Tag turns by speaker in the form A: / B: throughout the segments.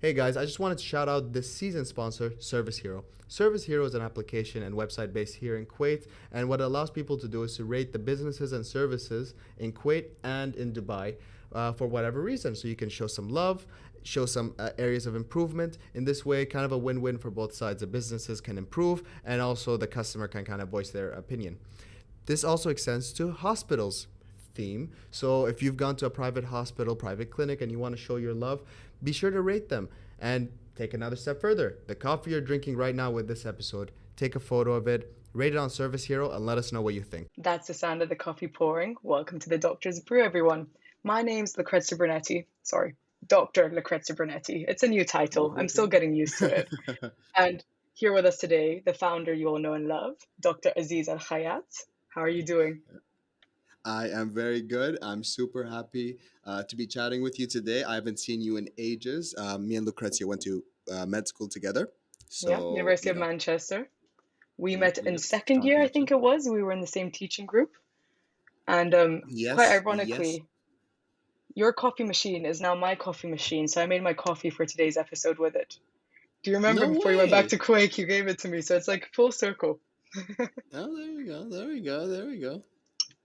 A: Hey guys, I just wanted to shout out this season sponsor, Service Hero. Service Hero is an application and website based here in Kuwait, and what it allows people to do is to rate the businesses and services in Kuwait and in Dubai for whatever reason. So you can show some love, show some areas of improvement. In this way, kind of a win-win for both sides. The businesses can improve, and also the customer can kind of voice their opinion. This also extends to hospitals theme. So if you've gone to a private hospital, private clinic, and you want to show your love, be sure to rate them and take another step further. The coffee you're drinking right now with this episode, take a photo of it, rate it on Service Hero, and let us know what you think.
B: That's the sound of the coffee pouring. Welcome to the Doctor's Brew, everyone. My name's Lucrezia Brunetti. Sorry, Dr. Lucrezia Brunetti. It's a new title. I'm still getting used to it. And here with us today, the founder you all know and love, Dr. Aziz Alkhayyat. How are you doing?
C: I am very good. I'm super happy to be chatting with you today. I haven't seen you in ages. Me and Lucrezia went to med school together.
B: Yeah,
C: So,
B: University of Manchester. We
C: yeah,
B: met
C: we
B: in
C: just
B: second
C: talked
B: year, I
C: about you.
B: think it was. We were in the same teaching group. And quite
C: Yes, yes.
B: ironically, your coffee machine is now my coffee machine. So I made my coffee for today's episode with it. Do you remember
C: No
B: before you went back
C: way.
B: to Kuwait, you gave it to me? So it's like full circle.
C: Oh, there we go. There we go. There we go.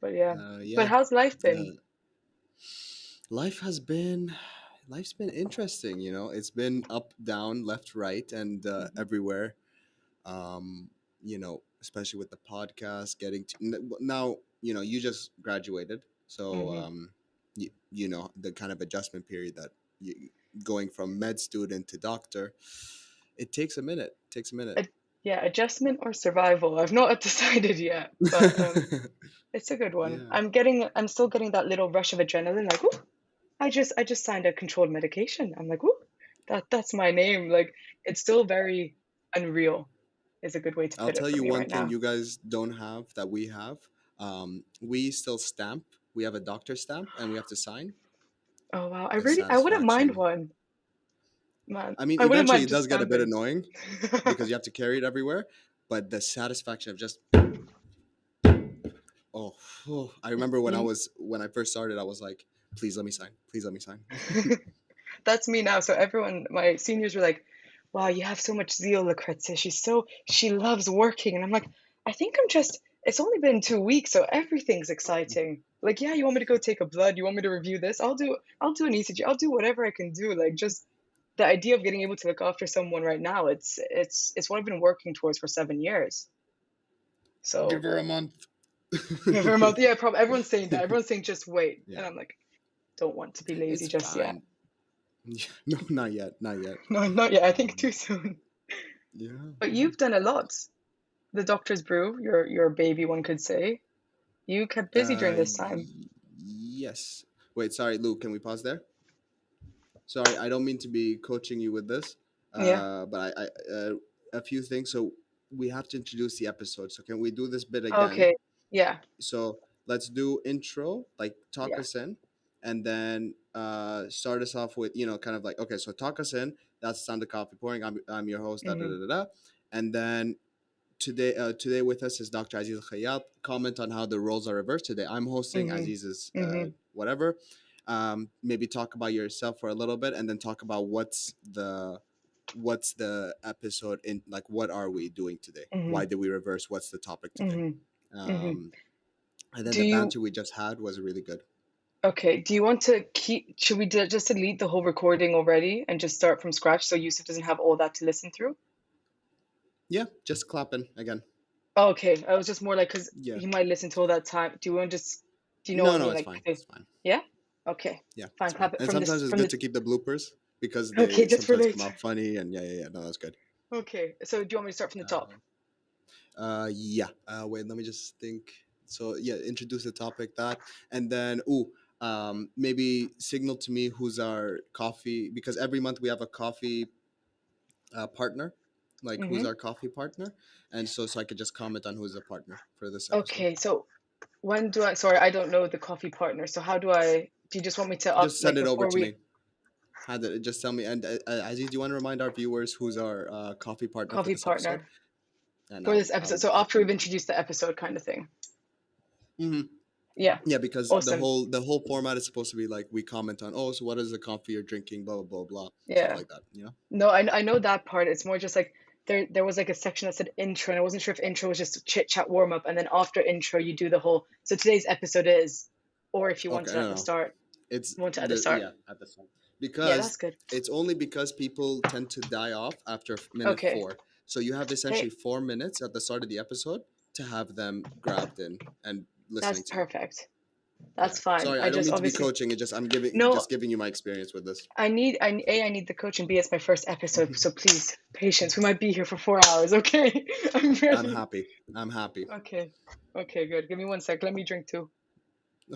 B: But yeah. But
C: Yeah.
B: how's life been?
C: Uh, life has been, life's been interesting. It's been up, down, left, right, and
B: Mhm.
C: everywhere. Especially with the podcast, now, you just graduated, so
B: Mhm.
C: the kind of adjustment period that you, going from med student to doctor, it takes a minute. Takes a minute.
B: Ad- yeah, adjustment or survival. I've not decided yet, but it's a good one.
C: Yeah.
B: I'm still getting that little rush of adrenaline, like, ooh, I just signed a controlled medication. I'm like, ooh, that's my name. Like, it's still very unreal, is a good way to
C: I'll
B: put it
C: tell
B: for
C: you
B: me
C: one
B: right
C: thing
B: now.
C: you guys don't have that we have. We still stamp. We have a doctor stamp, and we have to sign.
B: Oh wow,
C: The
B: I wouldn't mind
C: satisfaction.
B: one, man.
C: I mean,
B: I wouldn't
C: eventually
B: mind
C: it
B: just
C: does get a bit
B: stamping.
C: annoying because you have to carry it everywhere. But the satisfaction of just oh, I remember when
B: You,
C: I first started, I was like, please let me sign, please let me sign.
B: that's me now. So everyone, my seniors were like, "Wow, you have so much zeal, Lucrezia. She loves working." And I'm like, "I think I'm just. It's only been 2 weeks, so everything's exciting. Like, yeah, you want me to go take a blood? You want me to review this? I'll do an ECG. I'll do whatever I can do. Like, just the idea of getting able to look after someone right now. It's what I've been working towards for 7 years.
C: Give
B: So
C: her a month.
B: yeah, for a month. Yeah, probably everyone's saying that. Everyone's saying just wait, and
C: Yeah,
B: I'm like, don't want to be lazy
C: it's
B: just yet.
C: fine. No, not yet, not yet.
B: No, not yet. I think
C: Um,
B: too soon.
C: yeah,
B: But
C: yeah.
B: you've done a lot. The Doctor's Brew, your baby, one could say. You kept busy during this time.
C: Yes. Wait, sorry, Luke. Can we pause there? Sorry, I don't mean to be coaching you with this,
B: Yeah.
C: but a few things. So we have to introduce the episode. So can we do this bit again?
B: Okay. Yeah.
C: So let's do intro, like talk
B: Yeah.
C: us in, and then start us off with kind of like, okay, so talk us in. That's Sound of Coffee Pouring. I'm your host. Da da
B: Hmm.
C: da da da. And then today with us is Dr. Aziz Khayyat. Comment on how the roles are reversed today. I'm hosting.
B: Hmm.
C: Aziz's
B: Hmm.
C: whatever. Maybe talk about yourself for a little bit, and then talk about what's the episode in, like, what are we doing today?
B: Hmm.
C: Why did we reverse? What's the topic today?
B: Hmm. Hmm.
C: Um, and then
B: Do
C: the
B: you,
C: banter we just had was really good.
B: okay, do you want to should we just delete the whole recording already and just start from scratch so Yusuf doesn't have all that to listen through?
C: Yeah, just clapping again.
B: Oh, okay. I was just more like, because
C: Yeah.
B: he might listen to all that time. Do you want to just, do you know what
C: No,
B: I
C: no,
B: mean?
C: it's
B: Like,
C: fine. It's fine.
B: yeah? Okay.
C: Yeah,
B: Fine.
C: it's fine.
B: Clap it
C: And
B: from
C: sometimes
B: this,
C: it's
B: from
C: good
B: the,
C: to keep the bloopers because
B: okay,
C: they
B: just for
C: sometimes come
B: later.
C: out funny, and yeah. No, that's good.
B: Okay. So do you want me to start from the top?
C: Yeah. Wait, let me just think. So yeah, introduce the topic, that, and then maybe signal to me who's our coffee, because every month we have a coffee partner, like who's
B: Mm-hmm.
C: our coffee partner, and so I could just comment on who's the partner for this episode.
B: Okay. So when do I, sorry, I don't know the coffee partner. So how do you just want me to
C: Just
B: like
C: send it over
B: before
C: to
B: we,
C: me. Just tell me. And Aziz, do you want to remind our viewers who's our coffee partner for
B: coffee
C: this episode?
B: partner
C: And
B: for this episode?
C: I'll
B: So
C: hit
B: after
C: them
B: we've
C: with them.
B: introduced the episode kind of thing.
C: Hmm.
B: Yeah.
C: Yeah, because
B: Awesome.
C: the whole format is supposed to be like we comment on, oh, so what is the coffee you're drinking, blah blah blah blah, stuff
B: Yeah.
C: like that. You know.
B: No, I know that part. It's more just like there was like a section that said intro, and I wasn't sure if intro was just chit chat warm up, and then after intro you do the whole. So today's episode is, or if you want
C: Okay,
B: it at
C: no,
B: the
C: no,
B: start,
C: it's
B: you want it at the
C: the
B: start.
C: yeah at the start
B: Yeah,
C: because
B: that's good.
C: it's only because people tend to die off after minute
B: Okay.
C: 4. So you have essentially
B: Hey,
C: 4 minutes at the start of the episode to have them grabbed in and
B: that's
C: listening to you.
B: perfect.
C: Yeah.
B: That's fine.
C: Sorry,
B: I
C: I don't
B: just
C: mean to be
B: obviously
C: coaching. It's just
B: no.
C: giving you my experience with this.
B: I need the coach, and B, it's my first episode, so please patience. We might be here for 4 hours. Okay, I'm
C: I'm
B: ready.
C: happy. I'm happy.
B: Okay, okay, good. Give me 1 sec. Let me drink too.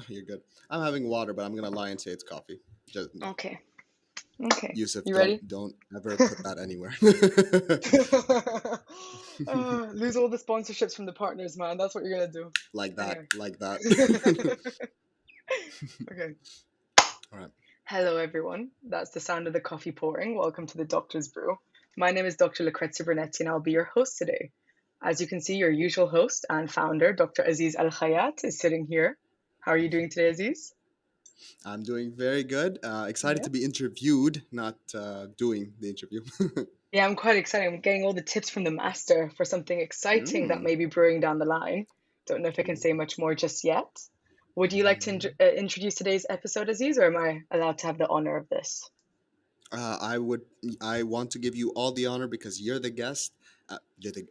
C: You're good. I'm having water, but I'm gonna lie and say it's coffee. Just
B: Okay, okay.
C: Yusuf,
B: You ready?
C: don't ever put that anywhere.
B: Lose all the sponsorships from the partners, man. That's what you're gonna do.
C: Like that,
B: Anyway.
C: like that.
B: Okay.
C: All right.
B: Hello, everyone. That's the sound of the coffee pouring. Welcome to the Doctor's Brew. My name is Dr. Lucrezia Brunetti, and I'll be your host today. As you can see, your usual host and founder, Dr. Aziz Alkhayyat, is sitting here. How are you doing today, Aziz?
C: I'm doing very good. Excited
B: Yeah.
C: to be interviewed, not doing the interview.
B: Yeah, I'm quite excited. I'm getting all the tips from the master for something exciting that
C: Mm.
B: may be brewing down the line. Don't know if I can
C: Ooh.
B: say much more just yet. Would you like to
C: Mhm.
B: introduce today's episode, Aziz, or am I allowed to have the honor of this?
C: I would. I want to give you all the honor because you're the guest.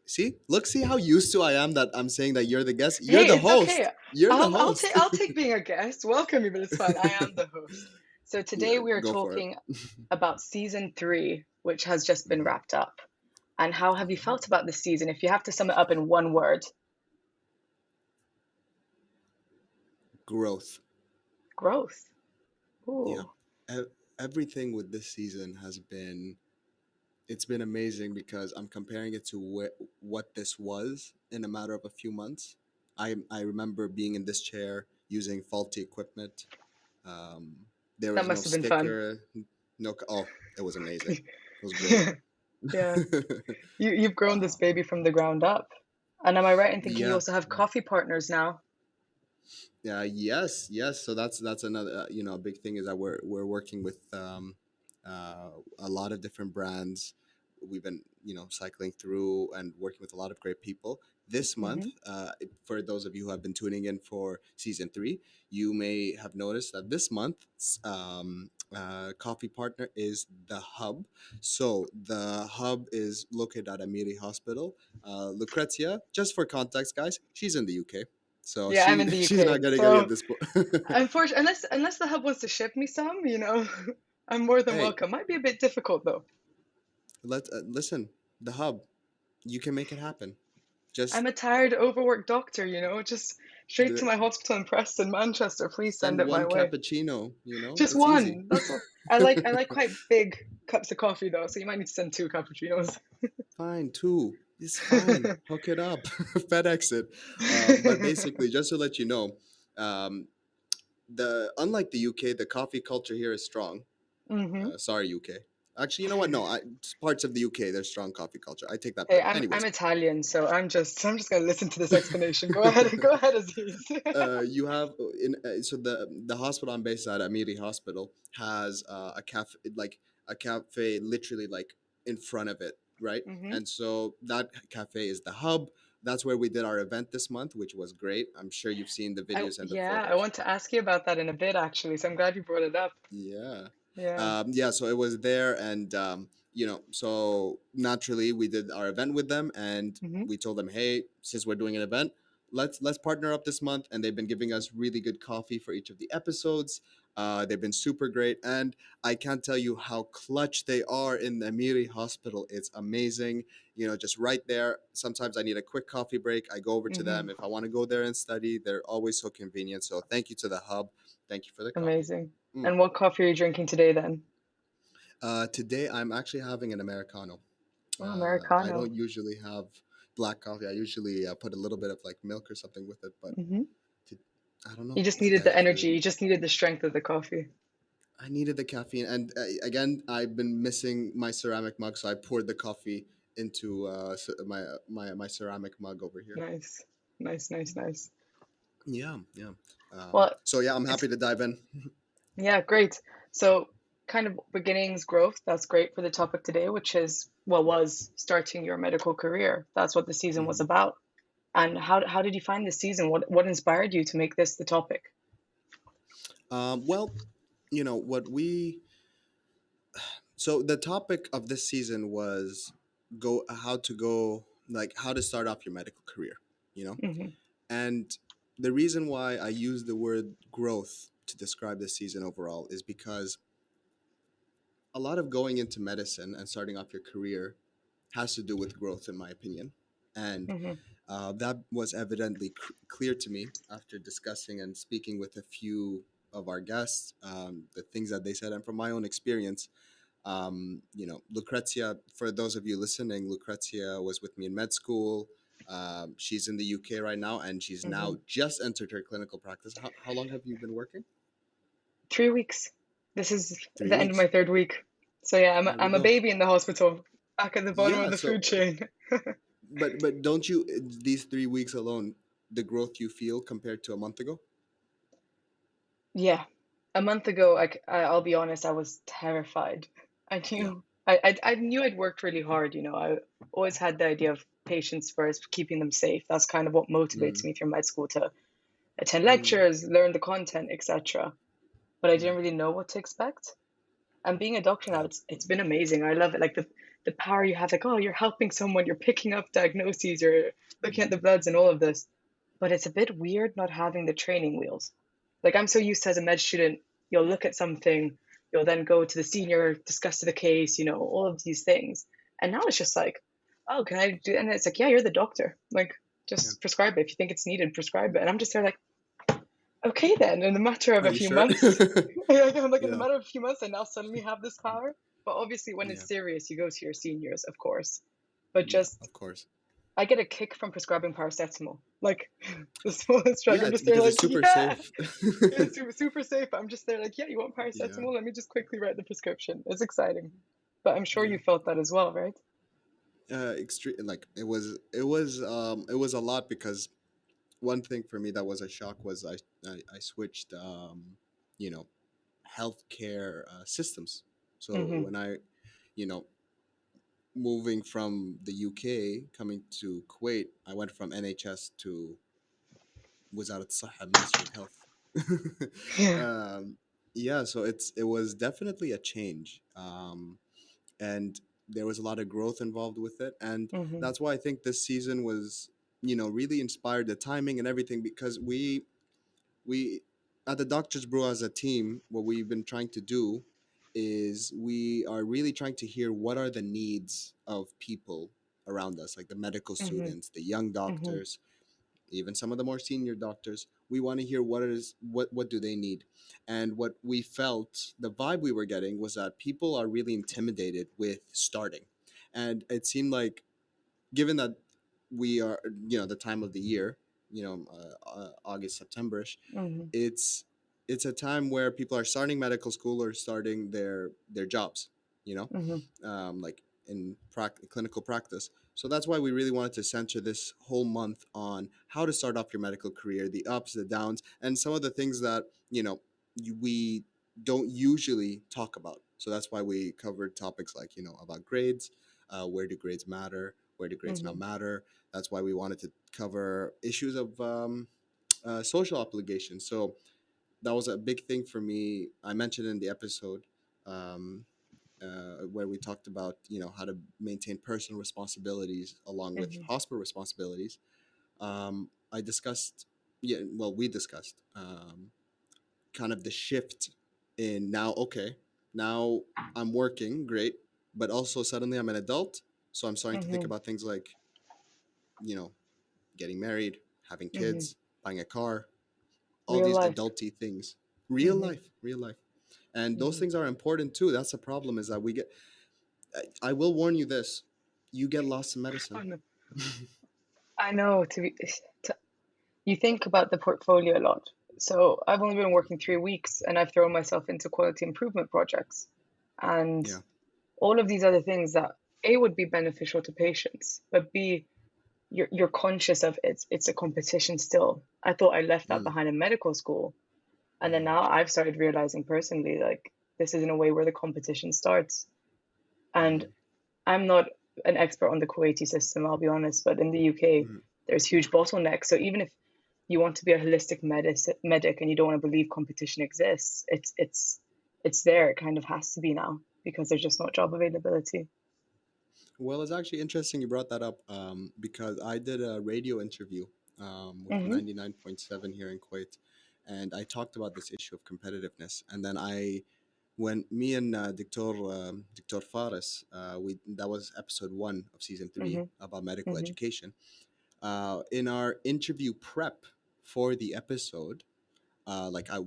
C: See, look, see how used to I am that I'm saying that you're the guest. You're
B: Hey,
C: the
B: it's okay.
C: host. You're the host.
B: I'll take being a guest. Welcome me, but it's fine. I am the host. So
C: Yeah,
B: today we are
C: go for it.
B: talking about season 3, which has just been
C: Mhm.
B: wrapped up. And how have you
C: Yeah.
B: felt about this season? If you have to sum it up in one word,
C: Growth.
B: growth.
C: Yeah.
B: Ooh.
C: E- Everything with this season has been it's been amazing because I'm comparing it to what this was in a matter of a few months. I remember being in this chair using faulty equipment. Um, there
B: That
C: was no
B: must have been fun.
C: sticker. Oh, it was amazing. It was great.
B: Yeah. You've grown this
C: um,
B: baby from the ground up. And am I right in thinking you
C: yeah.
B: also have coffee partners now?
C: Yes, yes. So that's another a big thing is that we're working with a lot of different brands. We've been cycling through and working with a lot of great people. This month,
B: Mm-hmm.
C: for those of you who have been tuning in for season 3, you may have noticed that this month's coffee partner is the Hub. So the Hub is located at Amiri Hospital. Lucrezia, just for context, guys, she's in the UK. So
B: Yeah, I'm in the
C: she's
B: UK.
C: not getting any of
B: So
C: this.
B: unfortunately, unless the hub wants to ship me some, I'm more than
C: Hey,
B: welcome. Might be a bit difficult though.
C: listen. The Hub, you can make it happen. Just
B: I'm a tired, overworked doctor, just straight to
C: the
B: my hospital in Preston, Manchester. Please send
C: send
B: it my
C: one
B: way.
C: cappuccino.
B: Just
C: It's easy.
B: one. That's all. I like quite big cups of coffee though, so you might need to send 2 cappuccinos.
C: Fine, two. It's fine. Hook it up. FedEx it. But basically, just to let you know, um, the unlike the UK, the coffee culture here is strong.
B: Hmm.
C: Sorry, UK. Actually, you know what? No, parts of the UK, there's strong coffee culture. I take that
B: Hey,
C: back.
B: I'm
C: Anyways,
B: Italian, so I'm just gonna listen to this explanation. Go ahead, go ahead, Aziz.
C: you have so the hospital I'm based at, Amiri Hospital, has a cafe, like a cafe, literally like in front of it, right?
B: Hmm.
C: And so that cafe is the Hub. That's where we did our event this month, which was great. I'm sure you've seen the videos and the
B: Yeah, I
C: photos.
B: want to ask you about that in a bit actually, so I'm glad you brought it up.
C: Yeah.
B: Yeah.
C: Yeah, so it was there, and so naturally we did our event with them, and
B: Hmm.
C: we told them, hey, since we're doing an event, let's partner up this month, and they've been giving us really good coffee for each of the episodes. They've been super great, and I can't tell you how clutch they are in the Amiri Hospital. It's amazing, just right there. Sometimes I need a quick coffee break. I go over to
B: Hmm.
C: them. If I want to go there and study, they're always so convenient. So thank you to the Hub. Thank you for the coffee.
B: Amazing.
C: Mm.
B: And what coffee are you drinking today then?
C: Today I'm actually having an Americano.
B: Oh,
C: I
B: Americano.
C: don't usually have black coffee. I usually put a little bit of like milk or something with it, but
B: Hmm.
C: to, I don't know.
B: You just needed
C: Today I
B: the
C: just really
B: energy. You just needed the strength of the coffee.
C: I needed the caffeine, and again I've been missing my ceramic mug, so I poured the coffee into my ceramic mug over here.
B: Nice. Nice, nice, nice.
C: Yeah, yeah.
B: Well,
C: So yeah, I'm
B: it's
C: happy to dive in.
B: yeah, great. So kind of beginnings, growth, that's great for the topic today, which is what was starting your medical career. That's what the season was
C: Hmm.
B: about. And how did you find this season? What inspired you to make this the topic?
C: Well, what we so the topic of this season was how to start off your medical career, you know?
B: Hmm.
C: And the reason why I use the word growth to describe this season overall is because a lot of going into medicine and starting off your career has to do with growth, in my opinion. And
B: Hmm.
C: that was evidently clear to me after discussing and speaking with a few of our guests, the things that they said, and from my own experience. Lucrezia, for those of you listening, Lucrezia was with me in med school. She's in the UK right now, and she's
B: Hmm.
C: now just entered her clinical practice. How long have you been working?
B: 3 weeks. This is
C: Three
B: the end of my
C: weeks.
B: third week. So yeah,
C: There we
B: I'm a
C: go.
B: baby in the hospital, back at the bottom of
C: Yeah.
B: the
C: So,
B: food chain.
C: but don't you these 3 weeks alone, the growth you feel compared to a month ago?
B: Yeah, a month ago, I'll be honest, I was terrified.
C: Yeah.
B: I knew I'd worked really hard. I always had the idea of patients first, keeping them safe. That's kind of what motivates
C: Mm,
B: me through med school to attend
C: mm,
B: lectures, learn the content, etc. But I
C: yeah.
B: didn't really know what to expect. And being a doctor now,
C: Yeah.
B: it's been amazing. I love it. Like the power you have, like, oh, you're helping someone, you're picking up diagnoses, you're looking at the
C: Mm,
B: bloods and all of this. But it's a bit weird not having the training wheels. Like I'm so used to as a med student, you'll look at something, you'll then go to the senior, discuss the case, all of these things. And now it's just like, oh, can I do? And it's like, yeah, you're the doctor. Like,
C: yeah.
B: just prescribe it. If you think it's needed, prescribe it. And I'm just there like, okay, then in the matter of
C: Are
B: a
C: you
B: few
C: sure?
B: months, I'm like, in the
C: Yeah.
B: matter of a few months, I now suddenly have this power. But obviously, when
C: Yeah.
B: it's serious, you go to your seniors, of course. But
C: Yeah.
B: just,
C: Of course.
B: I get a kick from prescribing paracetamol. Like, the smallest drug,
C: Yeah,
B: I'm
C: it's
B: just there
C: because it's
B: like,
C: super
B: yeah,
C: safe.
B: it's super safe. I'm just there like, yeah, you want
C: Yeah.
B: paracetamol? Let me just quickly write the prescription. It's exciting. But I'm sure
C: Yeah.
B: you felt that as well, right?
C: Extreme. Like it was a lot because one thing for me that was a shock was I switched you know healthcare systems. So
B: Mm-hmm.
C: when I you know moving from the UK coming to Kuwait, I went from NHS to Wizard Saha, Ministry of Health.
B: Yeah.
C: um, yeah, so it was definitely a change, and there was a lot of growth involved with it, and
B: Mm-hmm.
C: that's why I think this season was really inspired, the timing and everything, because we at the Doctors Brew as a team, what we've been trying to do is we are really trying to hear what are the needs of people around us, like the medical
B: Mm-hmm.
C: students, the young
B: Mm-hmm.
C: doctors, even some of the more senior doctors. We want to hear what do they need. And what we felt, the vibe we were getting was that people are really intimidated with starting. And it seemed like, given that we are the time of the year, August, Septemberish,
B: Mm-hmm.
C: it's a time where people are starting medical school or starting their jobs, you know,
B: Mm-hmm.
C: like in clinical practice. So that's why we really wanted to center this whole month on how to start off your medical career, the ups, the downs, and some of the things that we don't usually talk about. So that's why we covered topics like about grades, where do grades matter, where do grades
B: Mm-hmm.
C: not matter. That's why we wanted to cover issues of social obligations. So that was a big thing for me. I mentioned in the episode um, where we talked about how to maintain personal responsibilities along with
B: Mm-hmm.
C: hospital responsibilities. I discussed, yeah, well, we discussed kind of the shift in now. Okay, now I'm working, great, but also suddenly I'm an adult, so I'm starting to think
B: Mm-hmm.
C: about things like you know getting married, having
B: Mm-hmm.
C: kids, buying a car, all
B: Real
C: these
B: life.
C: adulty things,
B: Mm-hmm.
C: real life, and those
B: Mm-hmm.
C: things are important too. That's the problem, is that we get. I will warn you this: you get lost in
B: Oh,
C: medicine.
B: no. I know to, you think about the portfolio a lot. So I've only been working 3 weeks and I've thrown myself into quality improvement projects and
C: Yeah.
B: all of these other things that A would be beneficial to patients, but B you're conscious of it's a competition still. I thought I left that
C: Mm,
B: behind in medical school, and then
C: mm,
B: now I've started realizing personally, like, this is in a way where the competition starts. And
C: mm,
B: I'm not an expert on the Kuwaiti system, I'll be honest, but in the UK,
C: mm.
B: there's huge bottlenecks. So even if you want to be a holistic medic and you don't want to believe competition exists, it's there. It kind of has to be now because there's just not job availability.
C: Well, it's actually interesting you brought that up, because I did a radio interview, with
B: Mm-hmm.
C: 99.7 here in Kuwait, and I talked about this issue of competitiveness. And then when me and Dr. Faris, we that was episode 1 of season 3
B: Mm-hmm.
C: about medical
B: Mm-hmm.
C: education. In our interview prep for the episode,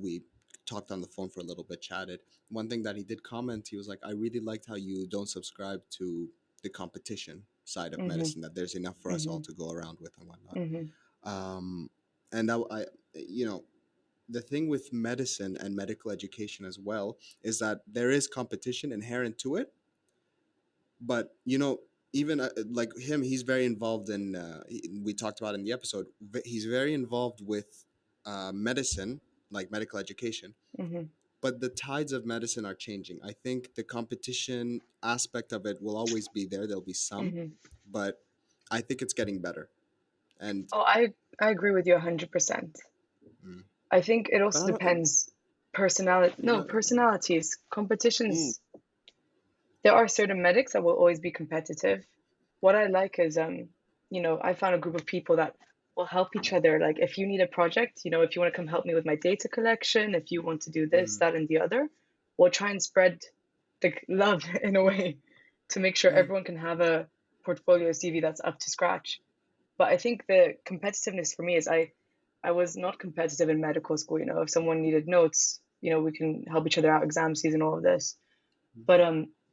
C: we talked on the phone for a little bit, chatted. One thing that he did comment, he was like, "I really liked how you don't subscribe to the competition side of
B: Mm-hmm.
C: medicine. That there's enough for us all
B: Mm-hmm.
C: to go around with and whatnot."
B: Mm-hmm.
C: Um, and that I, you know, the thing with medicine and medical education as well is that there is competition inherent to it, but even like him, he's very involved in we talked about in the episode, he's very involved with medicine, like medical education,
B: Mm-hmm.
C: but the tides of medicine are changing. I think the competition aspect of it will always be there. There'll be some,
B: Mm-hmm.
C: but I think it's getting better. And
B: Oh, I agree with you 100%.
C: mm,
B: I think it
C: but
B: also
C: I don't
B: depends personality. No,
C: what
B: personalities.
C: mm,
B: Competitions. There are certain medics that will always be competitive. What I like is, I found a group of people that will help each other. Like, if you need a project, if you want to come help me with my data collection, if you want to do this,
C: mm,
B: that, and the other, we'll try and spread the love in a way to make sure
C: mm,
B: everyone can have a portfolio CV that's up to scratch. But I think the competitiveness for me is I was not competitive in medical school. If someone needed notes, we can help each other out, exam season, all of this. But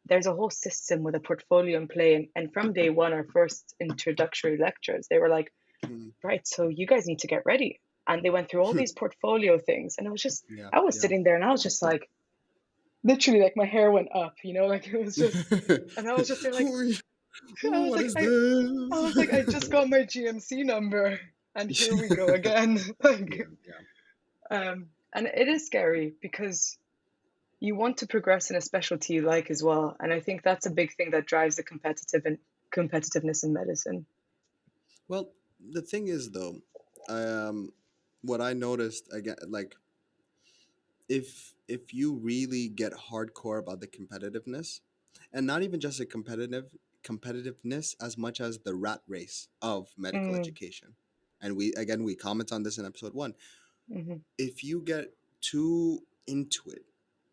B: there's a whole system with a portfolio in play. And from day one, our first introductory lectures, they were like,
C: mm.
B: right, so you guys need to get ready. And they went through all these portfolio things. And it was just,
C: Yeah,
B: I was
C: yeah.
B: sitting there and I was just like, literally, like my hair went up, like it was just, and I was just there like,
C: Ooh,
B: I
C: ooh,
B: was
C: what
B: like,
C: is
B: I
C: this?
B: was like, I just got my GMC number and here we go again.
C: Yeah,
B: Like,
C: yeah.
B: and it is scary because you want to progress in a specialty you like as well. And I think that's a big thing that drives the competitiveness in medicine.
C: Well, the thing is though, um, what I noticed again, like if you really get hardcore about the competitiveness, and not even just the competitiveness as much as the rat race of medical
B: Mm,
C: education, and we comment on this in episode 1.
B: hmm
C: If you get too into it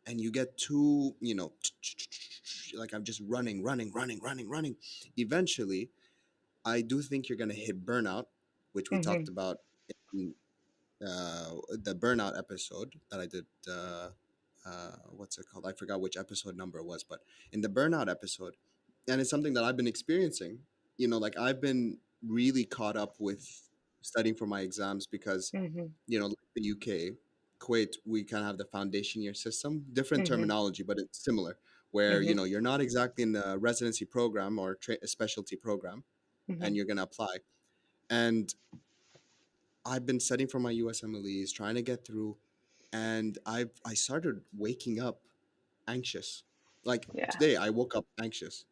C: and you get too, like I'm just running, eventually I do think you're going to hit burnout, which we talked
B: hmm
C: about in the burnout episode that I did. What's it called? I forgot which episode number it was, but in the burnout episode, and it's something that I've been experiencing. Like I've been really caught up with studying for my exams because,
B: hmm
C: like the UK, Kuwait, we kind of have the foundation year system, different
B: hmm
C: terminology, but it's similar. Where
B: hmm
C: you're not exactly in a residency program or a specialty program,
B: hmm
C: and you're gonna apply. And I've been studying for my USMLEs, trying to get through, and I started waking up anxious. Like
B: Yeah,
C: today, I woke up anxious,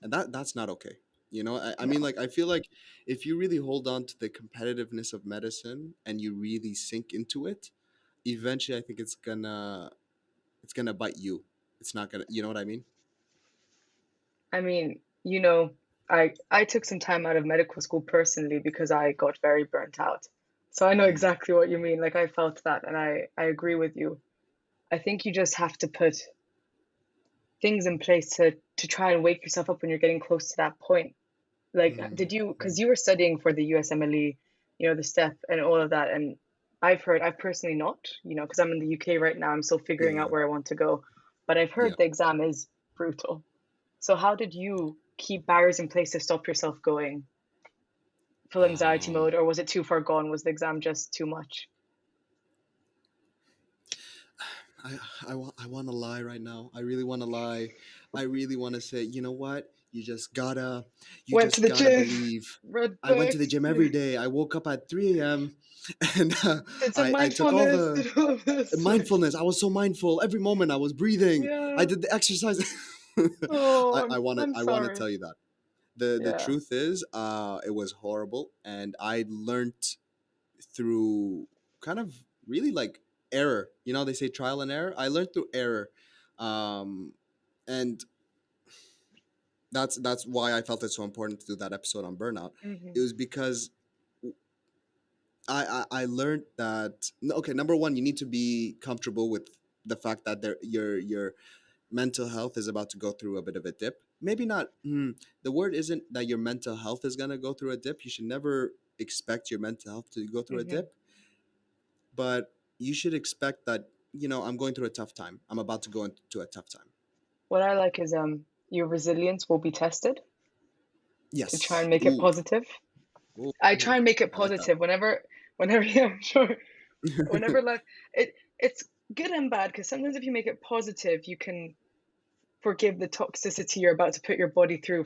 C: and that's not okay. I mean,
B: no.
C: like I feel like if you really hold on to the competitiveness of medicine and you really sink into it, eventually, I think it's gonna bite you. It's not gonna, you know what I mean?
B: I mean, I took some time out of medical school personally because I got very burnt out. So I know
C: Mm,
B: exactly what you mean. Like I felt that and I agree with you. I think you just have to put things in place to try and wake yourself up when you're getting close to that point. Like,
C: mm,
B: did you,
C: mm,
B: because you were studying for the USMLE, the STEP and all of that, and I've personally not, because I'm in the UK right now, I'm still
C: yeah,
B: figuring
C: yeah,
B: out where I want to go, but I've
C: yeah.
B: heard the exam is brutal. So how did you keep barriers in place to stop yourself going full anxiety
C: Um,
B: mode, or was it too far gone? Was the exam just too much?
C: I want to lie right now. I really want to lie. I really want to say, you know what? You just gotta, you
B: Went to
C: just
B: the
C: gotta
B: gym,
C: believe.
B: read
C: I went to the
B: books,
C: gym every day. I woke up at 3 a.m. and
B: did some
C: I took all
B: mindfulness,
C: the
B: did all of this.
C: mindfulness. I was so mindful. Every moment I was breathing. I
B: Yeah.
C: did the exercise.
B: Oh,
C: I
B: I'm
C: wanna
B: sorry.
C: tell you that. The
B: Yeah.
C: truth is, it was horrible, and I learned through kind of really like error. You know, they say trial and error. I learned through error, um, and that's why I felt it so important to do that episode on burnout. It
B: Hmm.
C: was because I learned that okay, number one, you need to be comfortable with the fact that your mental health is about to go through a bit of a dip. Maybe not. The word isn't that your mental health is gonna go through a dip. You should never expect your mental health to go through a
B: Hmm.
C: dip, but you should expect that I'm going through a tough time. I'm about to go into a tough time.
B: What I like is your resilience will be tested to try
C: Yes.
B: and make it
C: Ooh.
B: positive.
C: Ooh.
B: I
C: Ooh.
B: try and make it
C: I like that.
B: positive whenever yeah, sure. Whenever life it's good and bad because sometimes if you make it positive, you can forgive the toxicity you're about to put your body through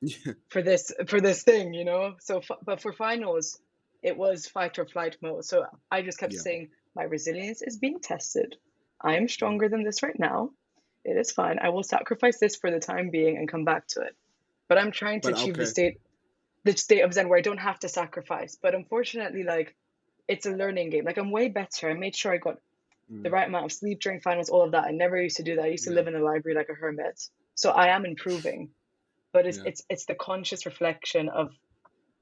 C: Yeah.
B: for this thing, you know. So, but for finals, it was fight or flight mode. So I just kept
C: Yeah.
B: saying, my resilience is being tested. I am
C: Mm.
B: stronger than this right now. It is fine. I will sacrifice this for the time being and come back to it. But I'm trying to
C: But
B: achieve
C: okay.
B: the state of Zen where I don't have to sacrifice. But unfortunately, like it's a learning game. Like I'm way better. I made sure I got the
C: Mm.
B: right amount of sleep during finals, all of that. I never used to do that. I used to
C: Yeah.
B: live in a library like a hermit. So I am improving, but
C: Yeah.
B: it's the conscious reflection of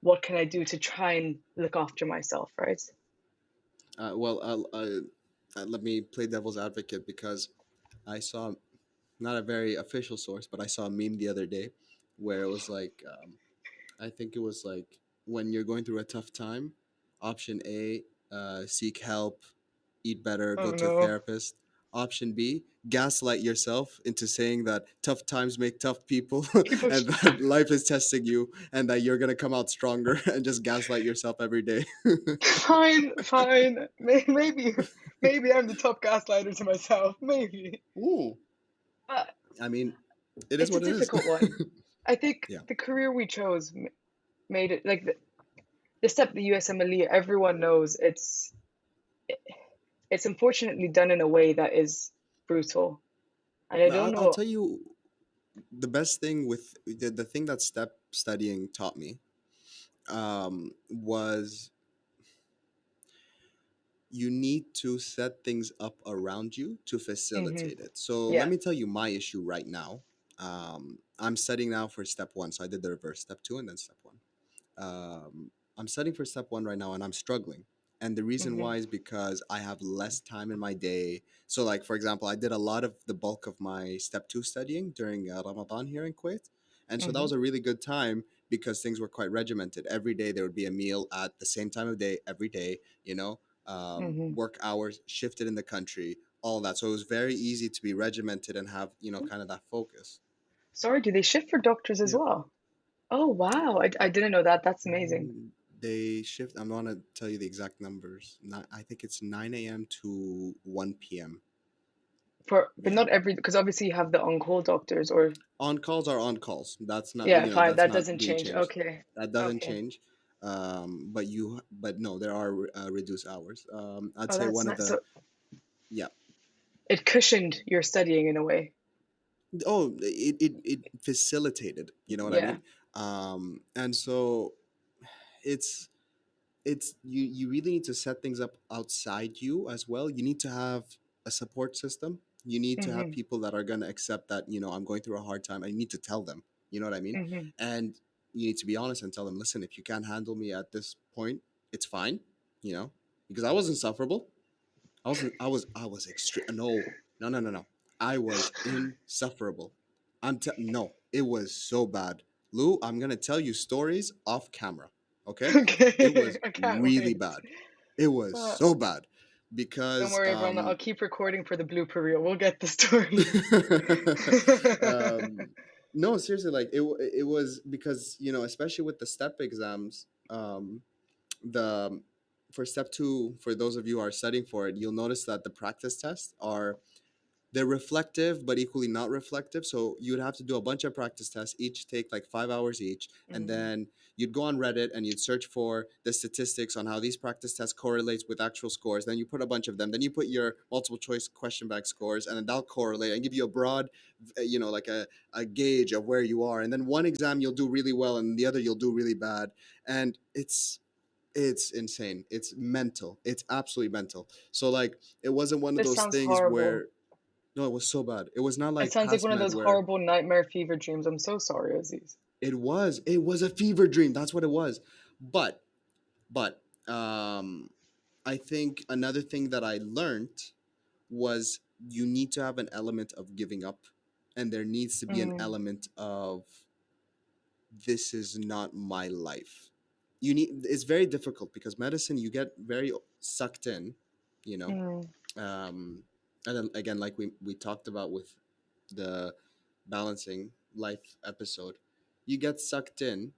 B: what can I do to try and look after myself, right?
C: Well, let me play devil's advocate because I saw not a very official source, but I saw a meme the other day where it was like, I think it was like when you're going through a tough time, option A, seek help, eat better, go
B: Oh
C: to a
B: no.
C: therapist. Option B, gaslight yourself into saying that tough times make tough people
B: People
C: and that life is testing you and that you're going to come out stronger and just gaslight yourself every day.
B: fine, fine. Maybe I'm the top gaslighter to myself. Maybe.
C: Ooh.
B: But
C: I mean, it is
B: it's a
C: what it is.
B: difficult one. I think
C: Yeah.
B: the career we chose made it like the step the USMLE, everyone knows it's unfortunately done in a way that is brutal. And I
C: But
B: don't
C: I'll
B: know.
C: tell you the best thing with the thing that step studying taught me was you need to set things up around you to
B: Hmm.
C: facilitate it. So let
B: Yeah.
C: me tell you my issue right now. I'm studying now for step one. So I did the reverse, step two, and then step one. I'm studying for step one right now, and I'm struggling. And the reason
B: Hmm.
C: why is because I have less time in my day. So, like for example, I did a lot of the bulk of my step two studying during Ramadan here in Kuwait, and so that
B: Hmm.
C: was a really good time because things were quite regimented. Every day there would be a meal at the same time of day every day.
B: Hmm.
C: Work hours shifted in the country, all that. So it was very easy to be regimented and have kind of that focus.
B: Sorry, do they shift for doctors as
C: Yeah.
B: well? Oh wow, I didn't know that. That's amazing.
C: They shift. I'm gonna tell you the exact numbers. Not, I think it's 9 a.m. to 1 p.m.
B: But
C: Yeah.
B: not every because obviously you have the on-call doctors or
C: On calls are on calls. That's not
B: yeah, fine.
C: that's
B: That
C: not
B: doesn't
C: being
B: change.
C: changed.
B: Okay.
C: That doesn't
B: Okay.
C: change. But no, there are reduced hours. I'd
B: Oh,
C: say
B: that's
C: one of
B: nice.
C: the
B: So
C: yeah.
B: it cushioned your studying in a way.
C: Oh, it facilitated. You know what I
B: Yeah.
C: mean? And so it's you really need to set things up outside you as well. You need to have a support system. You need to have
B: Hmm.
C: people that are going to accept that I'm going through a hard time. I need to tell them, you know what I mean?
B: Hmm.
C: And you need to be honest and tell them, listen, if you can't handle me at this point, it's fine, because I was insufferable. I was extreme. No, no, no, no, no. I was insufferable. No, it was so bad. Lou, I'm gonna tell you stories off camera. Okay, it
B: Okay.
C: was
B: I can't
C: really
B: wait.
C: bad. It was
B: Uh,
C: so bad
B: don't
C: because
B: worry, everyone. I'll keep recording for the blooper reel. We'll get the stories.
C: um, no, seriously, like it was because especially with the step exams, the for step two, for those of you who are studying for it, you'll notice that the practice tests are they're reflective but equally not reflective. So you would have to do a bunch of practice tests, each take like 5 hours each, and
B: Mm,
C: then you'd go on Reddit and you'd search for the statistics on how these practice tests correlates with actual scores. Then you put a bunch of them. Then you put your multiple choice question bank scores, and then that'll correlate and give you a broad, like a gauge of where you are. And then one exam you'll do really well, and the other you'll do really bad. And it's insane. It's mental. It's absolutely mental. So like it wasn't one of
B: this
C: those
B: sounds
C: things
B: horrible.
C: where no, it was so bad. It was not
B: It
C: like
B: sounds like
C: past
B: one of
C: med
B: those
C: where
B: horrible nightmare fever dreams. I'm so sorry, Aziz.
C: it was a fever dream. That's what it was. But but I think another thing that I learned was you need to have an element of giving up, and there needs to be an
B: Mm,
C: element of this is not my life. You need It's very difficult because medicine you get very sucked in, you know.
B: mm,
C: Um and then again, like we talked about with the balancing life episode, you get sucked in,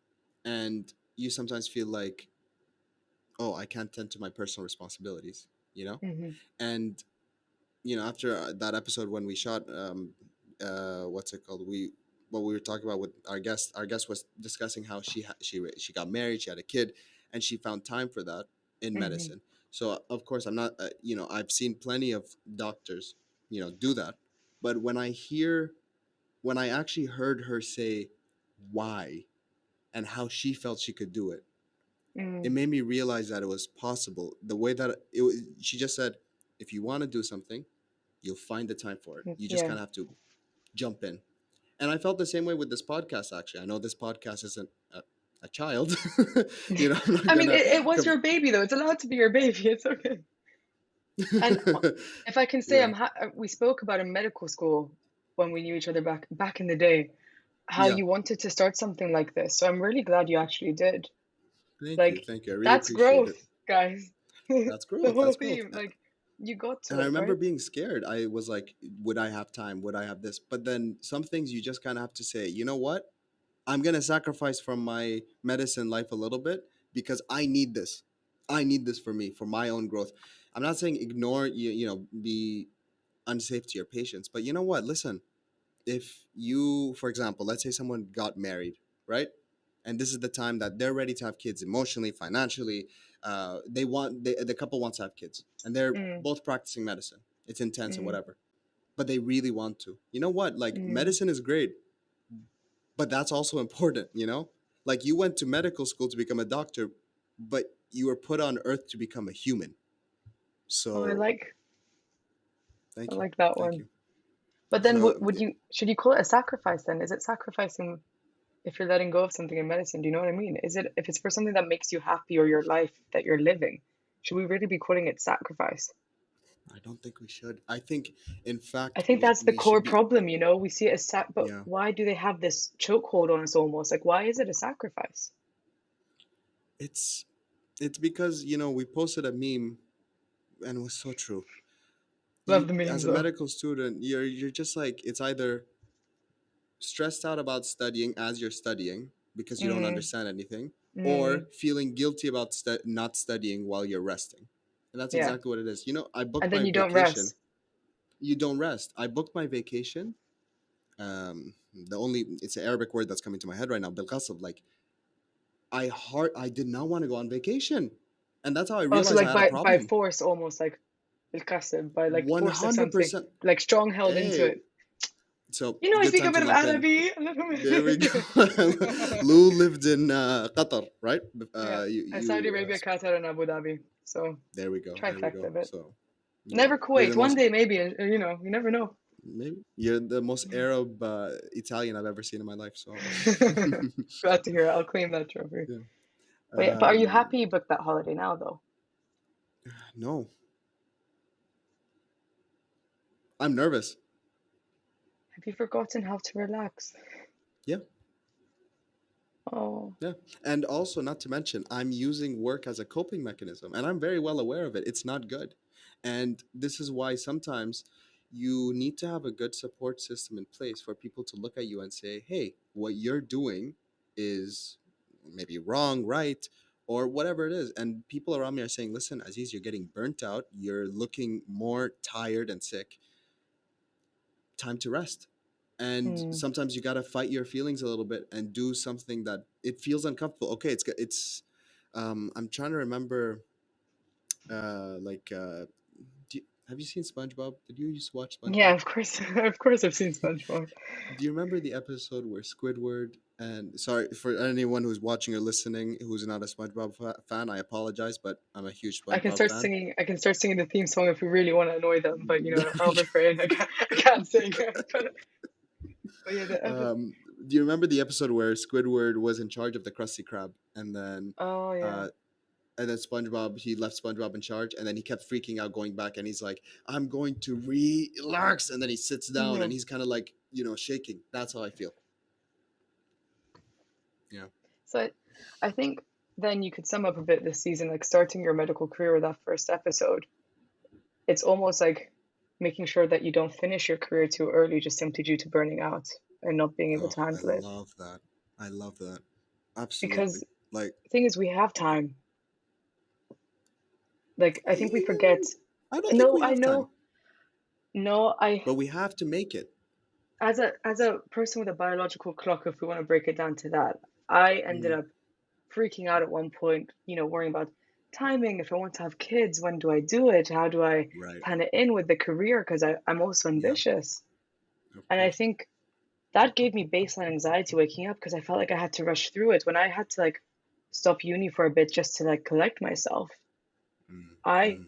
C: and you sometimes feel like, oh, I can't tend to my personal responsibilities, you know.
B: mhm,
C: And after that episode when we shot, what's it called, we what we were talking about with our guest was discussing how she got married, she had a kid, and she found time for that in
B: mhm,
C: medicine. So of course I'm not, I've seen plenty of doctors, do that. But when I actually heard her say why and how she felt she could do it, it
B: mm,
C: made me realize that it was possible. The way that she just said, if you want to do something, you'll find the time for it.
B: mm,
C: You just
B: yeah.
C: kind of have to jump in. And I felt the same way with this podcast. Actually, I know this podcast isn't a child. I'm not
B: I mean,
C: gonna.
B: it was
C: Com-
B: your baby, though. It's allowed to be your baby. It's okay. And if I can say,
C: yeah,
B: we spoke about in medical school when we knew each other back in the day, how
C: yeah.
B: you wanted to start something like this. So I'm really glad you actually did. Like,
C: Thank you. I really
B: that's
C: appreciate
B: growth,
C: it.
B: guys.
C: That's
B: The
C: growth.
B: whole
C: That's growth.
B: theme, like, you got to
C: And I
B: it,
C: remember
B: right?
C: being scared. I was like, would I have time? Would I have this? But then some things you just kind of have to say, you know what? I'm gonna sacrifice from my medicine life a little bit because I need this. I need this for me, for my own growth. I'm not saying ignore be unsafe to your patients, but you know what? Listen, if you, for example, let's say someone got married, right? And this is the time that they're ready to have kids emotionally, financially. The couple wants to have kids, and they're
B: Mm,
C: both practicing medicine. It's intense and
B: mm,
C: whatever, but they really want to. You know what? Like
B: mm.
C: medicine is great, but that's also important. Like you went to medical school to become a doctor, but you were put on earth to become a human.
B: Oh, I
C: So
B: like, I
C: thank you,
B: like that
C: thank
B: one.
C: you.
B: But then,
C: So
B: should you call it a sacrifice then? Is it sacrificing if you're letting go of something in medicine? Do you know what I mean? Is it if it's for something that makes you happy or your life that you're living? Should we really be calling it sacrifice?
C: I don't think we should. I think, in
B: I
C: fact,
B: think that's the
C: we
B: core
C: should be.
B: problem, We see it as but
C: Yeah,
B: why do they have this chokehold on us almost? Like, why is it a sacrifice?
C: it's it's because we posted a meme, and it was so true.
B: Love
C: You,
B: the
C: as
B: memes
C: a
B: though.
C: medical student, you're just like, it's either stressed out about studying as you're studying because you don't
B: Mm,
C: understand anything, or
B: mm,
C: feeling guilty about not studying while you're resting. And that's
B: yeah.
C: exactly what it is. I
B: And
C: booked
B: then
C: my
B: you don't
C: vacation.
B: rest.
C: You don't rest. I booked my vacation. The only It's an Arabic word that's coming to my head right now. Bilqasab. Like I did not want to go on vacation, and that's how I
B: Oh, so
C: realized I
B: like
C: had a
B: by
C: problem.
B: force almost like الكسب, by like
C: One
B: force of
C: hundred
B: something,
C: percent.
B: like strong held into
C: Hey,
B: it.
C: so
B: I
C: good
B: speak a
C: time to
B: bit of
C: jump in.
B: Arabic, a little
C: There we go.
B: bit.
C: Lou lived in Qatar, right?
B: Yeah, Saudi Arabia, Qatar, and Abu Dhabi. So
C: There we go. There we
B: trifecta
C: go.
B: of it.
C: So, yeah,
B: Never
C: you're
B: Kuwait.
C: the
B: One
C: most
B: day, maybe. You never know.
C: maybe you're the most Arab Italian I've ever seen in my life. So,
B: Glad to hear it. I'll claim that trophy.
C: yeah.
B: But yeah, but are you
C: Um,
B: happy you booked that holiday now, though?
C: no, I'm nervous.
B: Have you forgotten how to relax?
C: Yeah.
B: Oh,
C: Yeah. And also, not to mention, I'm using work as a coping mechanism, and I'm very well aware of it. It's not good. And this is why sometimes you need to have a good support system in place for people to look at you and say, hey, what you're doing is maybe wrong, right, or whatever it is. And people around me are saying, listen, Aziz, you're getting burnt out. You're looking more tired and sick. time to rest. And
B: Mm.
C: sometimes you got to fight your feelings a little bit and do something that it feels uncomfortable. Okay, I'm trying to remember like have you seen SpongeBob? Did you used to watch
B: Yeah,
C: SpongeBob?
B: of course. Of course, I've seen SpongeBob.
C: Do you remember the episode where Squidward, and sorry for anyone who's watching or listening who's not a SpongeBob fan, I apologize, but I'm a huge
B: I can
C: SpongeBob
B: start
C: fan.
B: singing. I can start singing the theme song if we really want to annoy them. But I'll refrain. I can't. I can't sing. But yeah,
C: Do you remember the episode where Squidward was in charge of the Krusty Krab,
B: oh yeah.
C: uh, and then SpongeBob, he left SpongeBob in charge, and then he kept freaking out, going back, and he's like, "I'm going to relax," and then he sits down, and
B: Hmm.
C: he's kind of like, shaking. That's how I feel. Yeah.
B: So I think then you could sum up a bit this season, like starting your medical career with that first episode. It's almost like making sure that you don't finish your career too early, just simply due to burning out and not being able
C: Oh,
B: to
C: I
B: handle it.
C: love that. I love that. Absolutely.
B: Because
C: Like,
B: the thing is, we have time. Like I think we forget.
C: eh, I don't think
B: No,
C: we
B: I
C: have time,
B: know. No,
C: but we have to make it.
B: as a person with a biological clock, if we want to break it down to that, I ended
C: Mm,
B: up freaking out at one point, worrying about timing. If I want to have kids, when do I do it? How do I
C: right.
B: plan it in with the career? Because I'm also
C: Yeah,
B: ambitious.
C: of
B: And I
C: course.
B: think that gave me baseline anxiety waking up because I felt like I had to rush through it. When I had to like stop uni for a bit just to like collect myself,
C: Mm,
B: I
C: mm,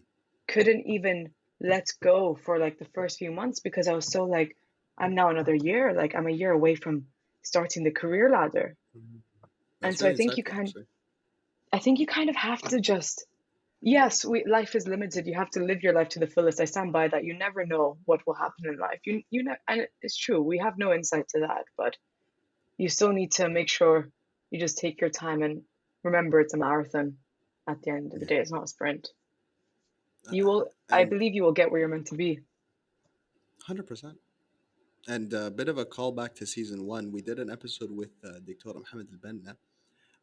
B: couldn't even let go for like the first few months because I was so like, I'm now another year, like I'm a year away from starting the career ladder.
C: mhm.
B: And
C: That's
B: so I
C: very
B: think
C: insightful, actually.
B: I think you kind of have to just, yes, life is limited. You have to live your life to the fullest. I stand by that. You never know what will happen in life. You know, and it's true. We have no insight to that, but you still need to make sure you just take your time and remember it's a marathon at the end of the
C: Yeah.
B: day. It's not a sprint.
C: Uh,
B: I
C: and
B: believe you will get where you're meant to be.
C: 100%. And a bit of a callback to season one, we did an episode with Dr. Mohammed Al Banna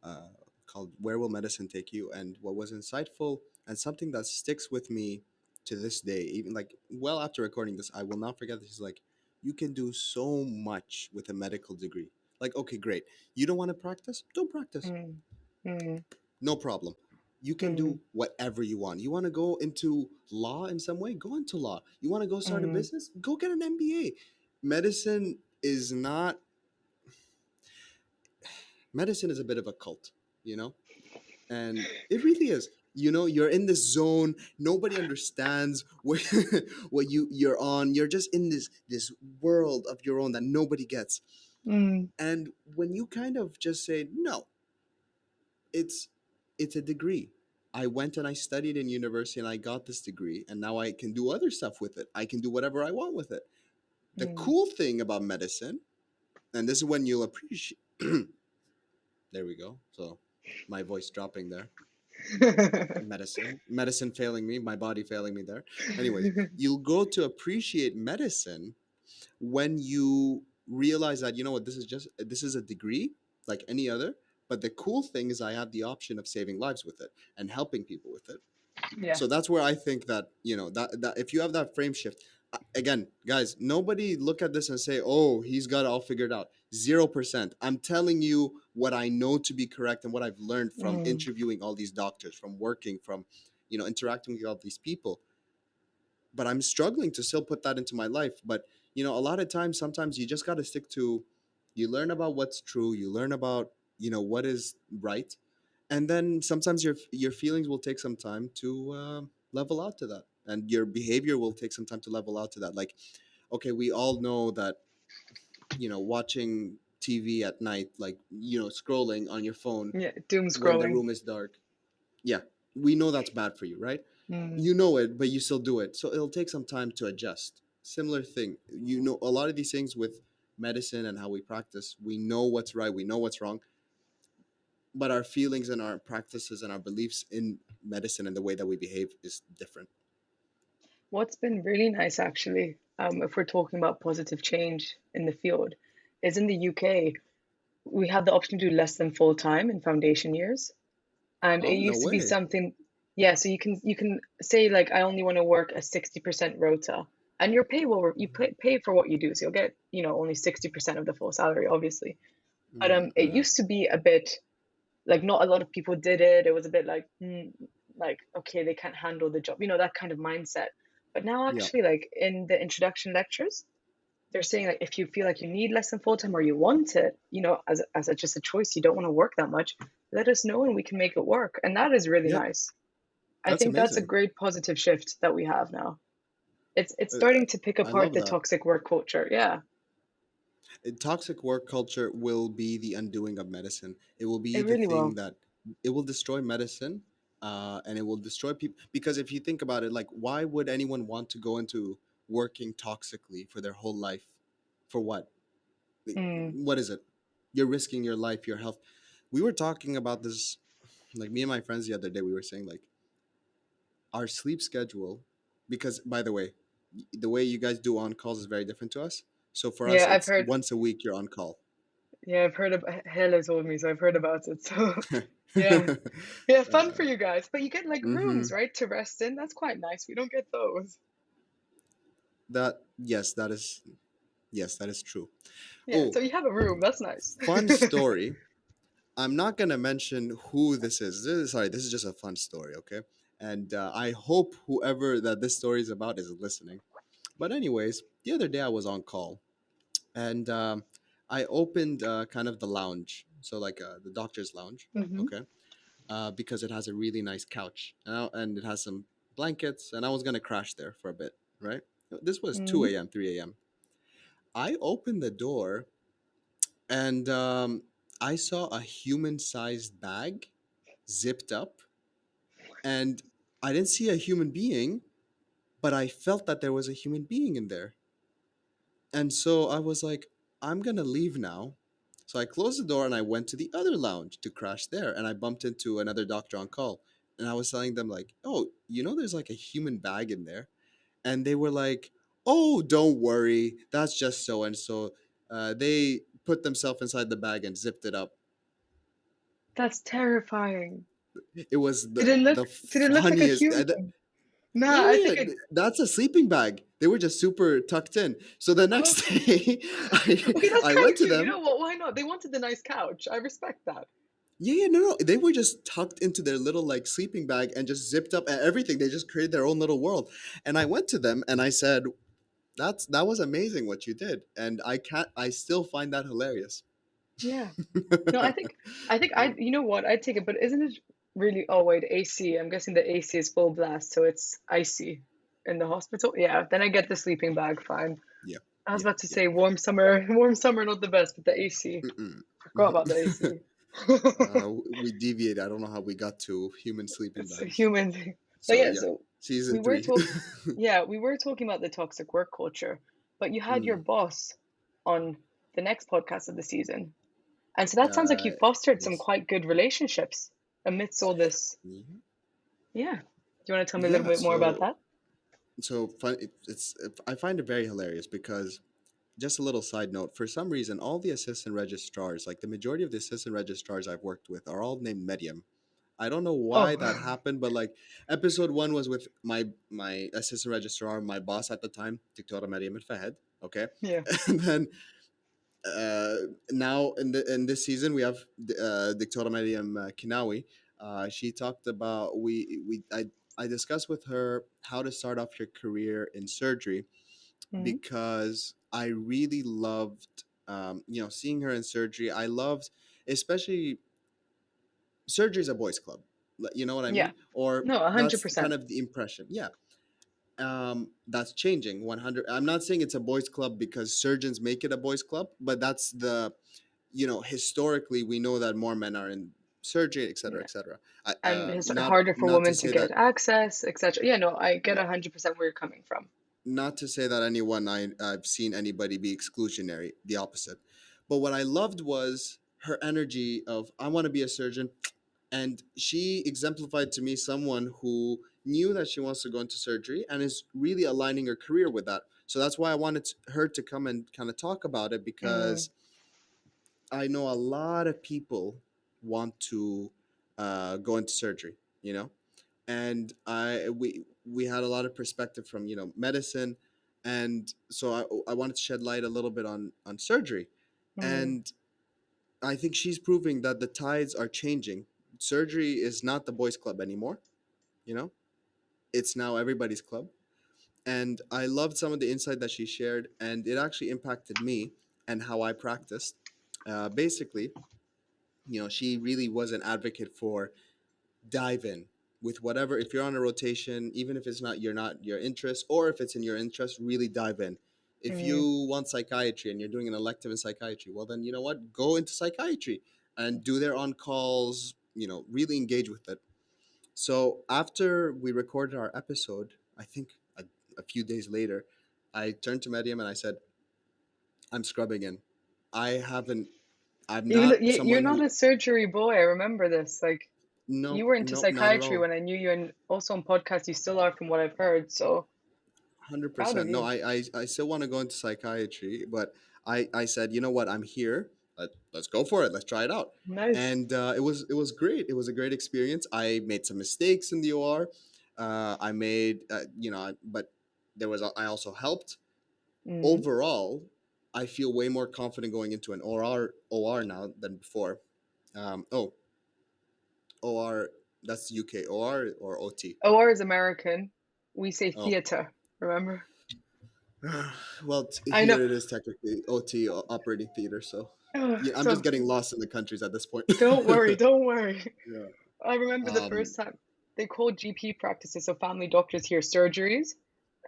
C: uh, called Where Will Medicine Take You? And what was insightful and something that sticks with me to this day, even like well after recording this, I will not forget this. Is like, you can do so much with a medical degree. Like, okay, great. You don't want to practice? Don't practice.
B: Mm, mm,
C: No problem. You can
B: mm,
C: do whatever you want. You want to go into law in some way? Go into law. You want to go start a
B: mm,
C: business? Go get an MBA. Medicine is not, medicine is a bit of a cult, you know? And it really is. You're in this zone. Nobody understands what what you're on. You're just in this world of your own that nobody gets.
B: mm,
C: And when you kind of just say no, it's it's a degree. I went and I studied in university and I got this degree, and now I can do other stuff with it. I can do whatever I want with it. The
B: mm.
C: cool thing about medicine, and this is when you'll appreciate. There we go. So my voice dropping there. Medicine failing me, my body failing me there. Anyways, you'll go to appreciate medicine when you realize that, you know what, this is a degree like any other, but the cool thing is I have the option of saving lives with it and helping people with it.
B: Yeah.
C: So that's where I think that, that if you have that frame shift, again, guys, nobody look at this and say, oh, he's got it all figured out. 0%. I'm telling you what I know to be correct and what I've learned from
B: Mm,
C: interviewing all these doctors, from working, from interacting with all these people. But I'm struggling to still put that into my life. But a lot of times, sometimes you just got to stick to, you learn about what's true, you learn about what is right, and then sometimes your feelings will take some time to level out to that, and your behavior will take some time to level out to that. Like, okay, we all know that watching TV at night, like scrolling on your phone
B: yeah. Doom
C: when the
B: scrolling.
C: room is dark, yeah, we know that's bad for you, right?
B: Mm.
C: You know it, but you still do it. So it'll take some time to adjust. Similar thing. A lot of these things with medicine and how we practice, we know what's right, we know what's wrong, but our feelings and our practices and our beliefs in medicine and the way that we behave is different.
B: What's been really nice, actually, if we're talking about positive change in the field, is in the UK, we have the option to do less than full time in foundation years. And it
C: Oh, no
B: used to be
C: way.
B: something, yeah, so you can say like I only want to work a 60% rota. and your pay will pay for what you do. So you'll get, only 60% of the full salary, obviously. But it
C: Mm-hmm.
B: used to be a bit like not a lot of people did it. It was a bit like, like, okay, they can't handle the job, that kind of mindset. But now,
C: Yeah.
B: actually, like in the introduction lectures, they're saying like if you feel like you need less than full time or you want it, just a choice, you don't want to work that much, let us know and we can make it work. And that is really
C: Yeah.
B: nice. I
C: That's
B: think that's a
C: amazing.
B: great positive shift that we have now. It's
C: Uh,
B: starting to pick
C: I
B: apart
C: love
B: the
C: that.
B: toxic work culture. Yeah,
C: Toxic work culture will be the undoing of medicine. It will be
B: it
C: the
B: really
C: thing
B: will.
C: that it will destroy medicine, and it will destroy people. Because if you think about it, like, why would anyone want to go into working toxically for their whole life? For what? Like,
B: Mm,
C: what is it? You're risking your life, your health. We were talking about this, like me and my friends the other day. We were saying like our sleep schedule, because by the way you guys do on calls is very different to us. So for us,
B: yeah, I've
C: it's
B: heard.
C: once a week you're on call.
B: Yeah, I've heard about. Hella told me, so I've heard about it. So yeah, yeah, fun for you guys. But you get like rooms,
C: hmm
B: right, to rest in. That's quite nice. We don't get those.
C: That yes, that is yes, that is true.
B: Yeah,
C: Oh,
B: so you have a room. That's nice.
C: fun story. I'm not gonna mention who this is. Sorry, this is just a fun story, okay? And I hope whoever that this story is about is listening. But anyways, the other day I was on call, and I opened kind of the lounge, so like the doctor's lounge,
B: Hmm.
C: okay? Because it has a really nice couch, and it has some blankets, and I was gonna crash there for a bit, right? This was two
B: Hmm.
C: a.m., 3 a.m. I opened the door, and I saw a human-sized bag zipped up, and I didn't see a human being, but I felt that there was a human being in there. And so I was like, I'm gonna leave now. So I closed the door and I went to the other lounge to crash there. And I bumped into another doctor on call. And I was telling them, like, oh, there's like a human bag in there. And they were like, oh, don't worry. That's just so and so. They put themselves inside the bag and zipped it up.
B: That's terrifying.
C: It was
B: Did it look?
C: the
B: Did it look like a
C: funniest.
B: human?
C: Yeah,
B: Nah, I
C: yeah,
B: think
C: yeah.
B: it.
C: That's a sleeping bag. They were just super tucked in. So the next
B: Okay.
C: day,
B: Okay, that's
C: I
B: kind of
C: went to
B: cute. You
C: them.
B: know what? Why not? They wanted the nice couch. I respect that.
C: Yeah, yeah, no, no. They were just tucked into their little like sleeping bag and just zipped up and everything. They just created their own little world. And I went to them and I said, that was amazing what you did." And I still find that hilarious.
B: Yeah. No, I think you know what? I'd take it, but isn't it really, oh wait, AC. I'm guessing the AC is full blast, so it's icy in the hospital. Yeah, then I get the sleeping bag, fine.
C: Yeah,
B: I was
C: yeah,
B: about to
C: yeah.
B: say warm summer, warm summer, not the best, but the AC.
C: Mm-mm.
B: Forgot about the AC.
C: We deviate. I don't know how we got to human sleeping
B: It's a
C: bags.
B: human thing. But
C: So
B: yeah,
C: yeah,
B: so we
C: season
B: were
C: three.
B: talking, yeah, we were talking about the toxic work culture, but you had your
C: Mm.
B: boss on the next podcast of the season. And so that sounds like you
C: Uh,
B: fostered some
C: yes.
B: quite good relationships amidst all this.
C: Yeah.
B: Yeah. Do you want to tell me a little
C: Yeah.
B: bit more about that?
C: I find it very hilarious because just a little side note. For some reason, all the assistant registrars, like the majority of the assistant registrars I've worked with, are all named Medium. I don't know why that
B: Oh,
C: happened, but like episode one was with my assistant registrar, my boss at the time, Dictora Mariam El Fahed. Okay,
B: yeah.
C: and then uh, now in this season we have Dictora Mariam Kinawi. She talked about I discussed with her how to start off your career in surgery
B: Hmm.
C: because I really loved, seeing her in surgery. I loved, especially surgery is a boys' club. You know what I
B: Yeah.
C: mean? Or
B: No,
C: that's
B: 100%.
C: kind of the impression. Yeah. That's changing 100. I'm not saying it's a boys' club because surgeons make it a boys' club, but that's historically we know that more men are in surgery, etc.,
B: Yeah.
C: etc.
B: And it's
C: Not
B: harder for
C: not to
B: women to
C: say
B: get
C: that.
B: access, etc. Yeah, no, I get
C: Yeah.
B: 100% where you're coming from.
C: Not to say that I've seen anybody be exclusionary, the opposite. But what I loved was her energy of I want to be a surgeon, and she exemplified to me someone who knew that she wants to go into surgery and is really aligning her career with that. So that's why I wanted her to come and kind of talk about it
B: Mm,
C: because I know a lot of people want to go into surgery, and we had a lot of perspective from medicine, And so I wanted to shed light a little bit on surgery.
B: Mm,
C: And I think she's proving that the tides are changing. Surgery is not the boys' club anymore, you know? It's now everybody's club. And I loved some of the insight that she shared, and it actually impacted me and how I practiced. Basically, she really was an advocate for dive in with whatever. If you're on a rotation, even if it's not your interest, or if it's in your interest, really dive in. If
B: mm,
C: you want psychiatry and you're doing an elective in psychiatry, well then, you know what, go into psychiatry and do their on calls, really engage with it. So after we recorded our episode, I think a few days later, I turned to Medium and I said, I'm scrubbing in. I haven't I'm
B: even though
C: not
B: you're
C: someone
B: not
C: who.
B: a surgery boy, I remember this. Like you
C: No,
B: were into
C: no, not at
B: psychiatry
C: all.
B: when I knew you, and also on podcasts you still are, from what I've heard. So
C: Hundred
B: proud of
C: percent. No,
B: you.
C: I still want to go into psychiatry, but I said, you know what, I'm here. Let's go for it. Let's try it out.
B: Nice.
C: And it was great. It was a great experience. I made some mistakes in the OR. I made but I also helped.
B: Mm.
C: Overall, I feel way more confident going into an OR now than before. Oh, OR, that's UK. OR or OT.
B: OR is American. We say
C: Oh,
B: theater. Remember?
C: well,
B: I know.
C: here it is technically OT, operating theater. So, yeah, I'm just
B: So
C: getting lost in the countries at this point.
B: don't worry, don't worry.
C: Yeah.
B: I remember the
C: Um.
B: first time they called GP practices, so family doctors here, surgeries.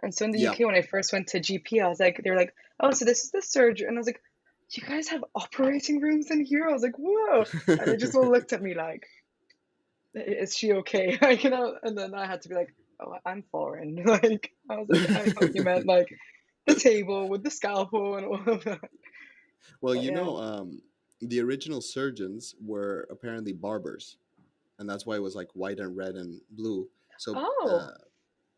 B: And so in the
C: Yeah.
B: UK, when I first went to GP, I was like, they were like, oh, so this is the surgery. And I was like, you guys have operating rooms in here? I was like, whoa. And they just all looked at me like, is she okay? Like, and then I had to be like, oh, I'm foreign. Like, I was like, I thought you meant like the table with the scalpel and all of that.
C: Well,
B: But yeah.
C: the original surgeons were apparently barbers, and that's why it was like white and red and blue. So,
B: Oh,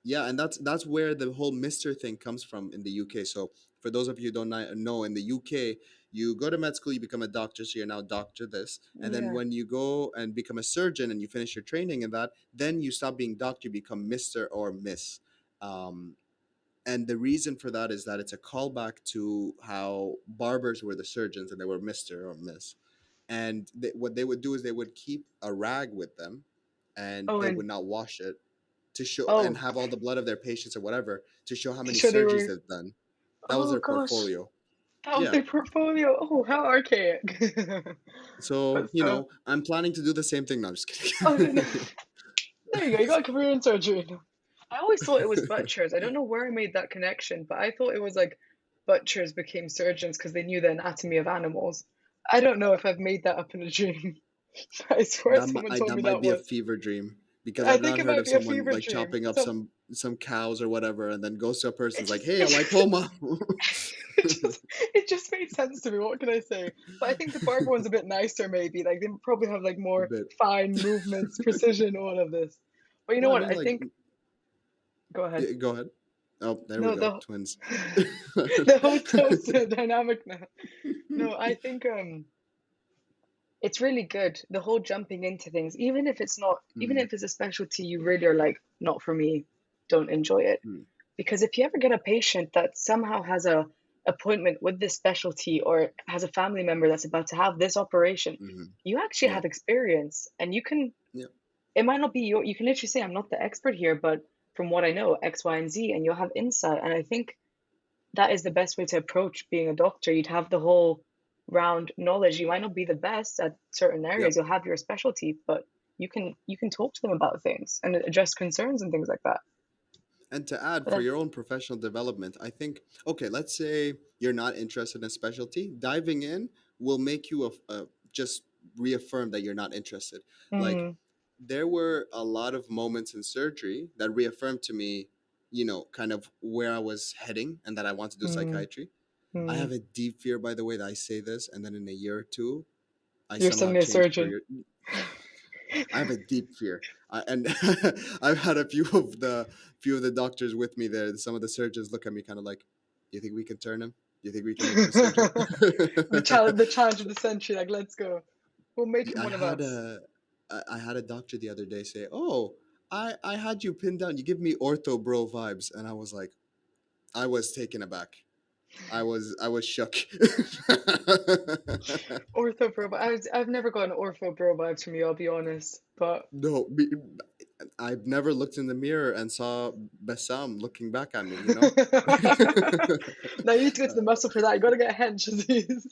C: yeah, and that's where the whole Mister thing comes from in the UK. So for those of you who don't know, in the UK, you go to med school, you become a doctor, so you're now doctor this, and then
B: yeah.
C: when you go and become a surgeon and you finish your training and that, then you stop being doctor, you become Mister or Miss. Um, and the reason for that is that it's a callback to how barbers were the surgeons and they were Mister or Miss. And what they would do is they would keep a rag with them, and
B: Oh,
C: they
B: and
C: would not wash it to show and
B: oh,
C: have all the blood of their patients or whatever to show how
B: to
C: many
B: show they
C: surgeries
B: were.
C: they've done. That was
B: Oh
C: their
B: gosh,
C: portfolio.
B: that was
C: Yeah.
B: their portfolio. Oh, how archaic.
C: So,
B: But so,
C: I'm planning to do the same thing. No, I'm just
B: oh, no,
C: kidding.
B: there you go. You got a career in surgery. I always thought it was butchers. I don't know where I made that connection, but I thought it was like butchers became surgeons because they knew the anatomy of animals. I don't know if I've made that up in a dream. I swear someone told
C: That
B: me
C: might
B: that
C: be a
B: once.
C: fever dream because
B: I
C: I've
B: think
C: not
B: it
C: heard
B: might
C: of
B: be a
C: someone
B: fever
C: like
B: dream.
C: chopping up
B: So
C: some cows or whatever and then goes to a person
B: it
C: and is like,
B: just
C: "Hey, a lipoma."
B: it just made sense to me. What can I say? But I think the barber one's a bit nicer, maybe. Like they probably have like
C: A
B: more
C: bit.
B: fine movements, precision, all of this. But you know
C: Well, I
B: what?
C: mean,
B: I
C: like,
B: think. Go ahead.
C: yeah, go ahead. Oh, there we
B: No,
C: go,
B: the
C: twins.
B: the hotel's dynamic now. No, I think it's really good. The whole jumping into things, even if it's not, even
C: Mm,
B: if it's a specialty you really are like, not for me, don't enjoy it.
C: mm,
B: Because if you ever get a patient that somehow has a appointment with this specialty or has a family member that's about to have this operation,
C: mhm.
B: you actually
C: Yeah,
B: have experience and you can,
C: yeah,
B: it might not be you can literally say, I'm not the expert here, but from what I know, X, Y, and Z, and you'll have insight. And I think that is the best way to approach being a doctor. You'd have the whole round knowledge. You might not be the best at certain
C: yeah.
B: areas. You'll have your specialty, but you can talk to them about things and address concerns and things like that.
C: And to add, for
B: But
C: your own professional development, I think, okay, let's say you're not interested in a specialty, diving in will make you just reaffirm that you're not interested. Like,
B: mm,
C: there were a lot of moments in surgery that reaffirmed to me, kind of where I was heading and that I want to do
B: mm,
C: psychiatry. I
B: mm.
C: have a deep fear, by the way, that I say this, and then in a year or two, I
B: You're
C: somehow
B: suddenly a
C: change
B: surgeon.
C: career. I have a deep fear, and I've had a few of the doctors with me there. Some of the surgeons look at me kind of like, "Do you think we can turn him? Do you think we can make him a surgeon?"
B: The challenge of the century. Like, let's go. We'll make him
C: I
B: one of
C: had
B: us.
C: I had a doctor the other day say, "Oh, I had you pinned down. You give me ortho bro vibes," and I was like, I was taken aback. I was shook.
B: Ortho bro, I've never gotten ortho bro vibes from you, I'll be honest. But
C: No, I've never looked in the mirror and saw Bassam looking back at me. You know.
B: now you need to go to the muscle for that. You gotta get hench disease.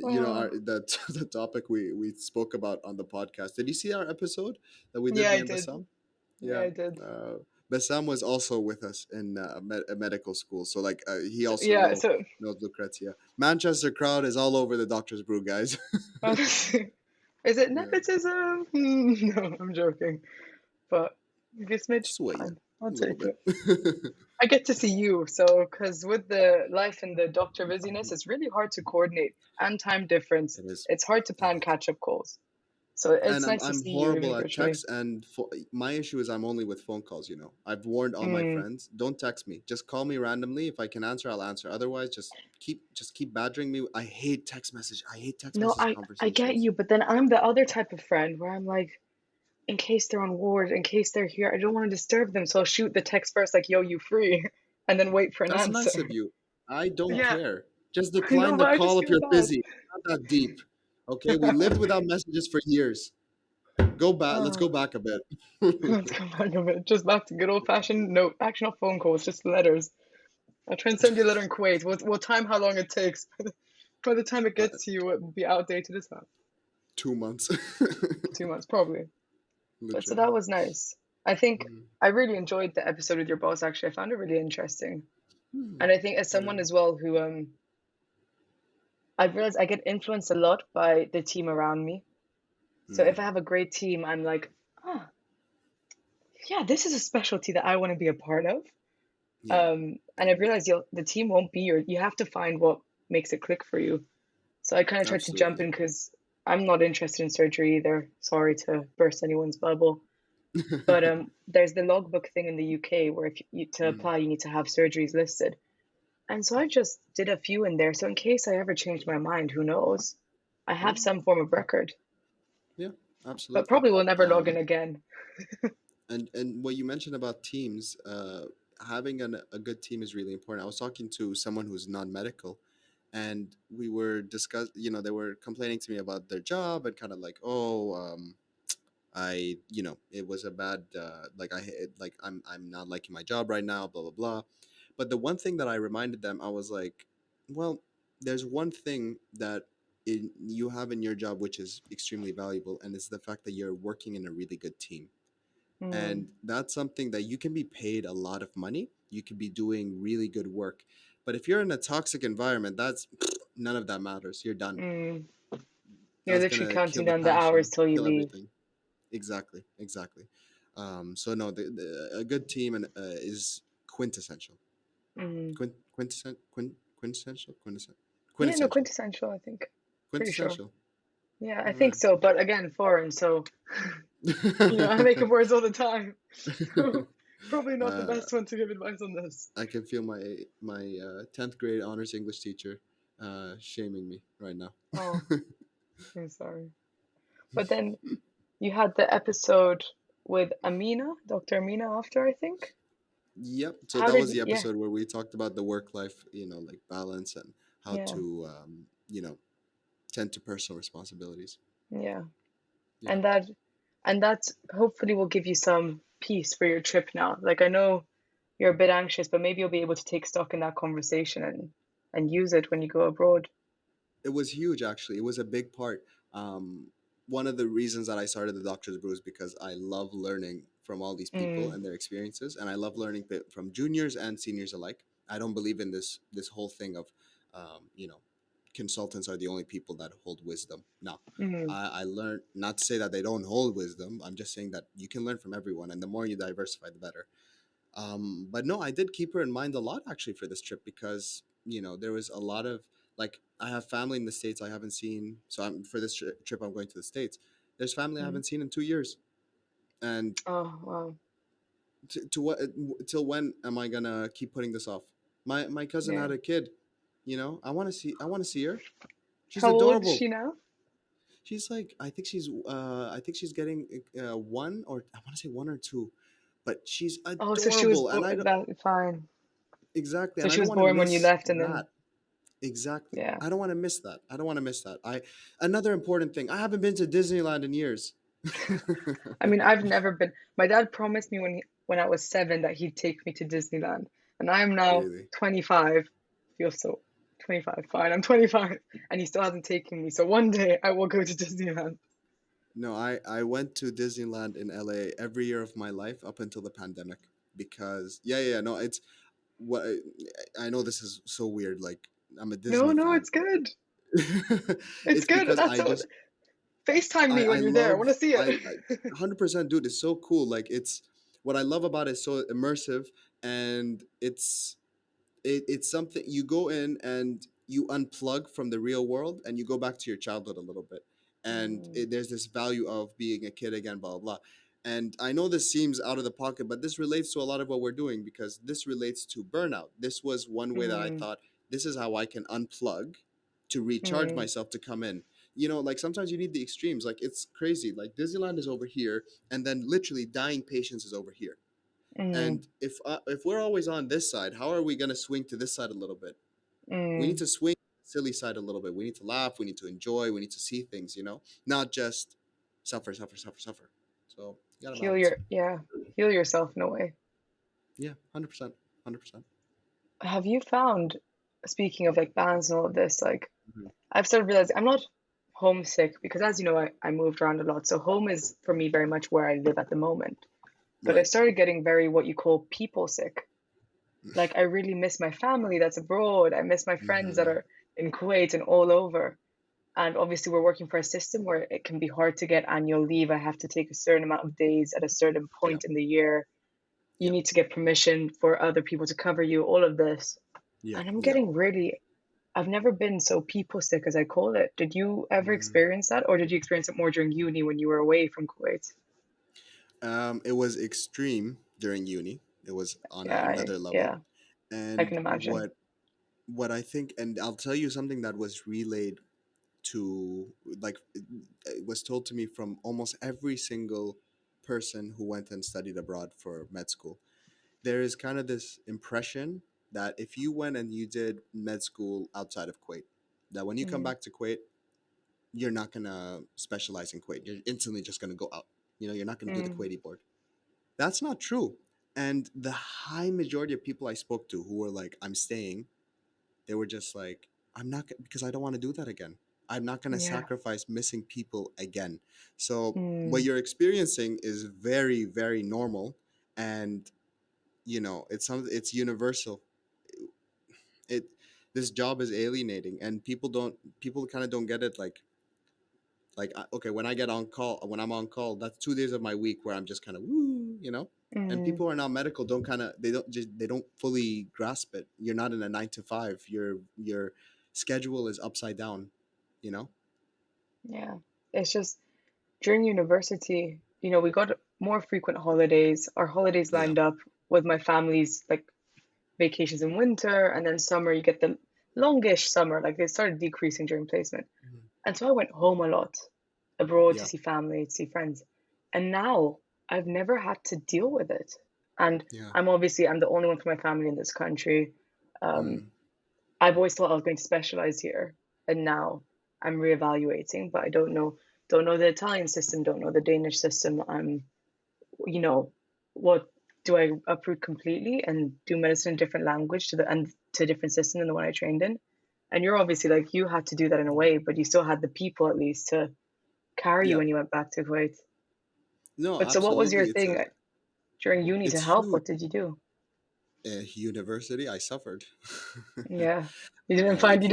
C: Yeah.
B: Oh,
C: The topic we spoke about on the podcast. Did you see our episode that we did,
B: yeah,
C: me
B: I
C: and
B: did.
C: Bassam?
B: Yeah,
C: Yeah.
B: I did.
C: Bassam was also with us in a medical school, so like he also
B: Yeah, so
C: knows Lucrezia. Manchester crowd is all over the Doctor's Brew, guys.
B: honestly, is it
C: Yeah,
B: nepotism? No, I'm joking. But if you smidge,
C: just wait, yeah,
B: fine. I'll
C: a little
B: take
C: bit.
B: it. I get to see you, so because with the life and the doctor busyness, it's really hard to coordinate and time difference.
C: It is.
B: It's hard to
C: It
B: plan
C: is.
B: catch-up calls. So
C: And
B: it's
C: I'm
B: nice to
C: I'm
B: see you
C: horrible
B: even
C: at
B: virtually.
C: text, and my issue is I'm only with phone calls. I've warned all my
B: Mm.
C: friends, don't text me. Just call me randomly. If I can answer, I'll answer. Otherwise, just keep badgering me. I hate text message. I hate text
B: No,
C: message
B: I get
C: conversations.
B: you, but then I'm the other type of friend where I'm like, in case they're on ward, in case they're here, I don't want to disturb them, so I'll shoot the text first, like, yo, you free, and then wait for an
C: That's
B: answer.
C: nice of you. I don't
B: Yeah,
C: care. Just
B: I know,
C: decline the
B: but I just
C: call if
B: feel
C: you're
B: bad.
C: busy. Not that deep. Okay, we lived without messages for years. Go back. Let's
B: Oh,
C: go back a bit.
B: let's go back a bit. Just back to good old fashioned no, actually not phone calls, just letters. I'll try and send you a letter in Kuwait. We'll time how long it takes. By the time it
C: Uh,
B: gets to you, it will be outdated as hell.
C: 2 months,
B: 2 months, probably. But so
C: literally.
B: that was nice. I think
C: Mhm.
B: I really enjoyed the episode with your boss, actually. I found it really interesting.
C: Hmm.
B: And I think as
C: Yeah.
B: someone as well who I've realized I get influenced a lot by the team around me. So if I
C: Mm.
B: have a great team, I'm like, ah, yeah, this is a specialty that I want to be a part of.
C: Yeah.
B: And I've realized the team won't be you have to find what makes it click for you. So I kind of tried to jump
C: Absolutely.
B: in because I'm not interested in surgery either. Sorry to burst anyone's bubble. But there's the logbook thing in the UK where if you to
C: Mm.
B: apply, you need to have surgeries listed. And so I just did a few in there. So in case I ever change my mind, who knows? I have
C: Yeah.
B: some form of record,
C: Yeah.
B: but
C: Absolutely.
B: probably will never log in
C: Um,
B: again.
C: and what you mentioned about teams, having a good team is really important. I was talking to someone who's non-medical, and we were discuss. They were complaining to me about their job and kind of like, oh, it was a bad, like I'm not liking my job right now, blah blah blah. But the one thing that I reminded them, I was like, well, there's one thing that you have in your job which is extremely valuable, and it's the fact that you're working in a really good team.
B: Mm,
C: And that's something that you can be paid a lot of money, you could be doing really good work, but if you're in a toxic environment, that's none of that matters. You're done.
B: mm. You're
C: That's
B: literally
C: gonna kill
B: counting
C: the
B: down the hours
C: passion,
B: till you
C: kill
B: leave.
C: everything. Exactly, exactly. So no, a good team is quintessential.
B: Mm. Yeah, no,
C: Quintessential,
B: quintessential, I think. Pretty sure.
C: quintessential.
B: Yeah, I
C: All
B: think
C: right.
B: so. But again, foreign, so I make up words all the time. So probably not the
C: uh,
B: best one to give advice on this.
C: I can feel my 10th grade honors English teacher shaming me right now.
B: Oh, I'm sorry. But then you had the episode with Amina, Dr. Amina after, I think.
C: Yep. So
B: How
C: that
B: did
C: was the
B: yeah,
C: episode where we talked about the work life, like balance and how
B: yeah,
C: to, tend to personal responsibilities.
B: yeah.
C: Yeah.
B: And that's hopefully will give you some peace for your trip now. Like I know you're a bit anxious, but maybe you'll be able to take stock in that conversation and use it when you go abroad.
C: It was huge, actually. It was a big part. Um, One of the reasons that I started the Doctor's Brew is because I love learning from all these people
B: Mm,
C: and their experiences, and I love learning from juniors and seniors alike. I don't believe in this whole thing of, um, you know, consultants are the only people that hold wisdom. No,
B: mm,
C: I learned, not to say that they don't hold wisdom. I'm just saying that you can learn from everyone, and the more you diversify, the better. But no, I did keep her in mind a lot actually for this trip because there was a lot of, like, I have family in the states I haven't seen, so for this trip I'm going to the states. There's family I
B: mm.
C: haven't seen in 2 years, and
B: Oh, wow.
C: to what till when am I gonna keep putting this off? My cousin
B: Yeah.
C: had a kid. I want to see her. She's
B: How old is
C: adorable.
B: she now?
C: She's like, I think she's getting one, or I want to say 1 or 2. but she's
B: Oh, so she was
C: adorable, and I don't
B: that fine.
C: exactly,
B: So
C: and I
B: she
C: don't
B: was
C: want to
B: born when you
C: miss
B: left, and then
C: that. Exactly,
B: yeah.
C: I don't want to miss that. I don't want to miss that. I Another important thing. I haven't been to Disneyland in years.
B: I mean, I've never been. My dad promised me when I was 7 that he'd take me to Disneyland, and I am now
C: Really?
B: 25. Feel so 25. Fine, I'm 25, and he still hasn't taken me. So one day I will go to Disneyland.
C: No, I went to Disneyland in LA every year of my life up until the pandemic because yeah, no, it's what I know this is so weird. Like I'm a
B: No,
C: Disney
B: no,
C: fan.
B: it's good. It's
C: It's
B: good.
C: because
B: That's so. FaceTime me
C: I
B: when you're there. I want
C: love
B: to see it.
C: I 100%, dude. It's so cool. Like it's what I love about it is so immersive, and it's something you go in and you unplug from the real world and you go back to your childhood a little bit, and
B: Mm,
C: there's this value of being a kid again, blah blah blah. And I know this seems out of the pocket, but this relates to a lot of what we're doing because this relates to burnout. This was one way that I
B: mm,
C: thought this is how I can unplug to recharge
B: mm,
C: myself to come in. Like sometimes you need the extremes. Like it's crazy. Like Disneyland is over here, and then literally dying patience is over here.
B: mm,
C: And if we're always on this side, how are we going to swing to this side a little bit? We need
B: mm.
C: to swing to the silly side a little bit. We need to laugh. We need to enjoy. We need to see things. Not just suffer, suffer, suffer, suffer. So you got to
B: Heal
C: balance.
B: your yeah. Heal yourself in a way.
C: Yeah, 100%, 100%.
B: Have you found, speaking of like bands and all of this, like
C: Hmm.
B: I've started realizing I'm not homesick because, as you know, I moved around a lot. So home is for me very much where I live at the moment. But I
C: Right.
B: started getting very what you call people sick. Like I really miss my family that's abroad. I miss my friends that
C: Hmm.
B: are in Kuwait and all over. And obviously, we're working for a system where it can be hard to get annual leave. I have to take a certain amount of days at a certain
C: Yeah.
B: point in the year. You
C: Yeah.
B: need to get permission for other people to cover you, all of this.
C: Yeah.
B: And I'm
C: Yeah.
B: getting really, I've never been so people sick as I call it. Did you ever
C: Mm.
B: experience that, or did you experience it more during uni when you were away from Kuwait?
C: It was extreme during uni. It was on another level.
B: Yeah, I
C: And
B: can imagine.
C: what I think, and I'll tell you something that was relayed to, like, it was told to me from almost every single person who went and studied abroad for med school. There is kind of this impression that if you went and you did med school outside of Kuwait, that when you come
B: Mm,
C: back to Kuwait, you're not gonna specialize in Kuwait. You're instantly just gonna go out. You're not gonna do the
B: mm,
C: Kuwaiti board. That's not true. And the high majority of people I spoke to who were like, "I'm staying," they were just like, I'm not because I don't want to do that again. I'm not going to
B: yeah.
C: sacrifice missing people again. So what
B: Mm,
C: you're experiencing is very, very normal, and it's universal. It This job is alienating, and people kind of don't get it. Okay, when I get on call, when I'm on call, that's 2 days of my week where I'm just kind of woo. And
B: mm,
C: people who are not medical they don't fully grasp it. You're not in a 9 to 5. Your schedule is upside down. You know.
B: yeah. It's just during university, we got more frequent holidays. Our holidays
C: Yeah.
B: lined up with my family's like vacations in winter, and then summer you get the longish summer. Like they started decreasing during placement,
C: Mhm.
B: and so I went home a lot, abroad to
C: Yeah.
B: see family, to see friends, and now I've never had to deal with it. And
C: Yeah.
B: I'm the only one from my family in this country. Um,
C: Mm.
B: I've always thought I was going to specialize here, and now I'm reevaluating, but I don't know the Italian system, don't know the Danish system. You know, what do I uproot completely and do medicine in a different language to a different system than the one I trained in? And you're obviously like you had to do that in a way, but you still had the people at least to carry you
C: Yeah.
B: when you went back to Kuwait.
C: No,
B: But so what was your
C: absolutely.
B: thing during uni to
C: It's
B: help?
C: huge.
B: What did you do?
C: University, I suffered.
B: Yeah. You
C: If you
B: didn't
C: want
B: find
C: the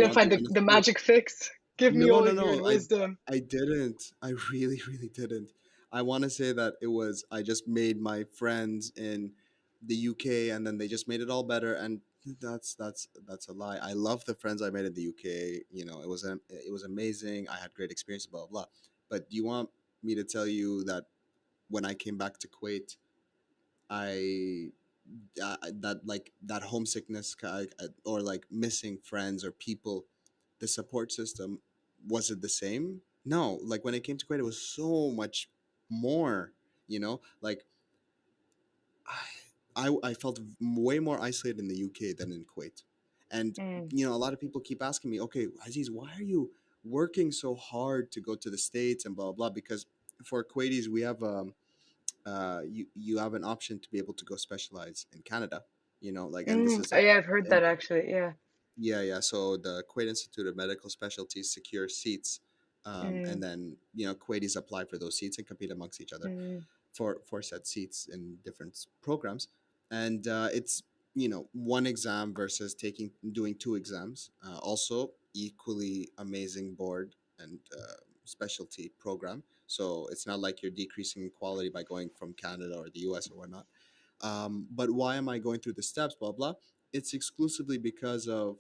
B: the
C: honest truth.
B: magic fix. Give me
C: No,
B: all
C: no,
B: your
C: no.
B: wisdom.
C: I didn't. I really, really didn't. I want to say that it was I just made my friends in the UK, and then they just made it all better, and that's a lie. I love the friends I made in the UK. It was amazing. I had great experiences, blah blah blah. But do you want me to tell you that when I came back to Kuwait, I that like that homesickness or like missing friends or people, the support system, was it the same? No, like when it came to Kuwait, it was so much more. Like I felt way more isolated in the UK than in Kuwait. And
B: Mm,
C: a lot of people keep asking me, okay, Aziz, why are you working so hard to go to the States and blah blah blah? Because for Kuwaitis, we have you have an option to be able to go specialize in Canada. Like, and this
B: mm.
C: is
B: Oh, yeah, I've heard
C: and
B: that actually. Yeah.
C: yeah. So the Kuwait Institute of Medical Specialties secure seats, and
B: Mm,
C: then Kuwaitis apply for those seats and compete amongst each other
B: mm,
C: for set seats in different programs, and it's one exam versus doing two exams. Also, equally amazing board and specialty program. So it's not like you're decreasing in quality by going from Canada or the US or whatnot. But why am I going through the steps? Blah blah. It's exclusively because of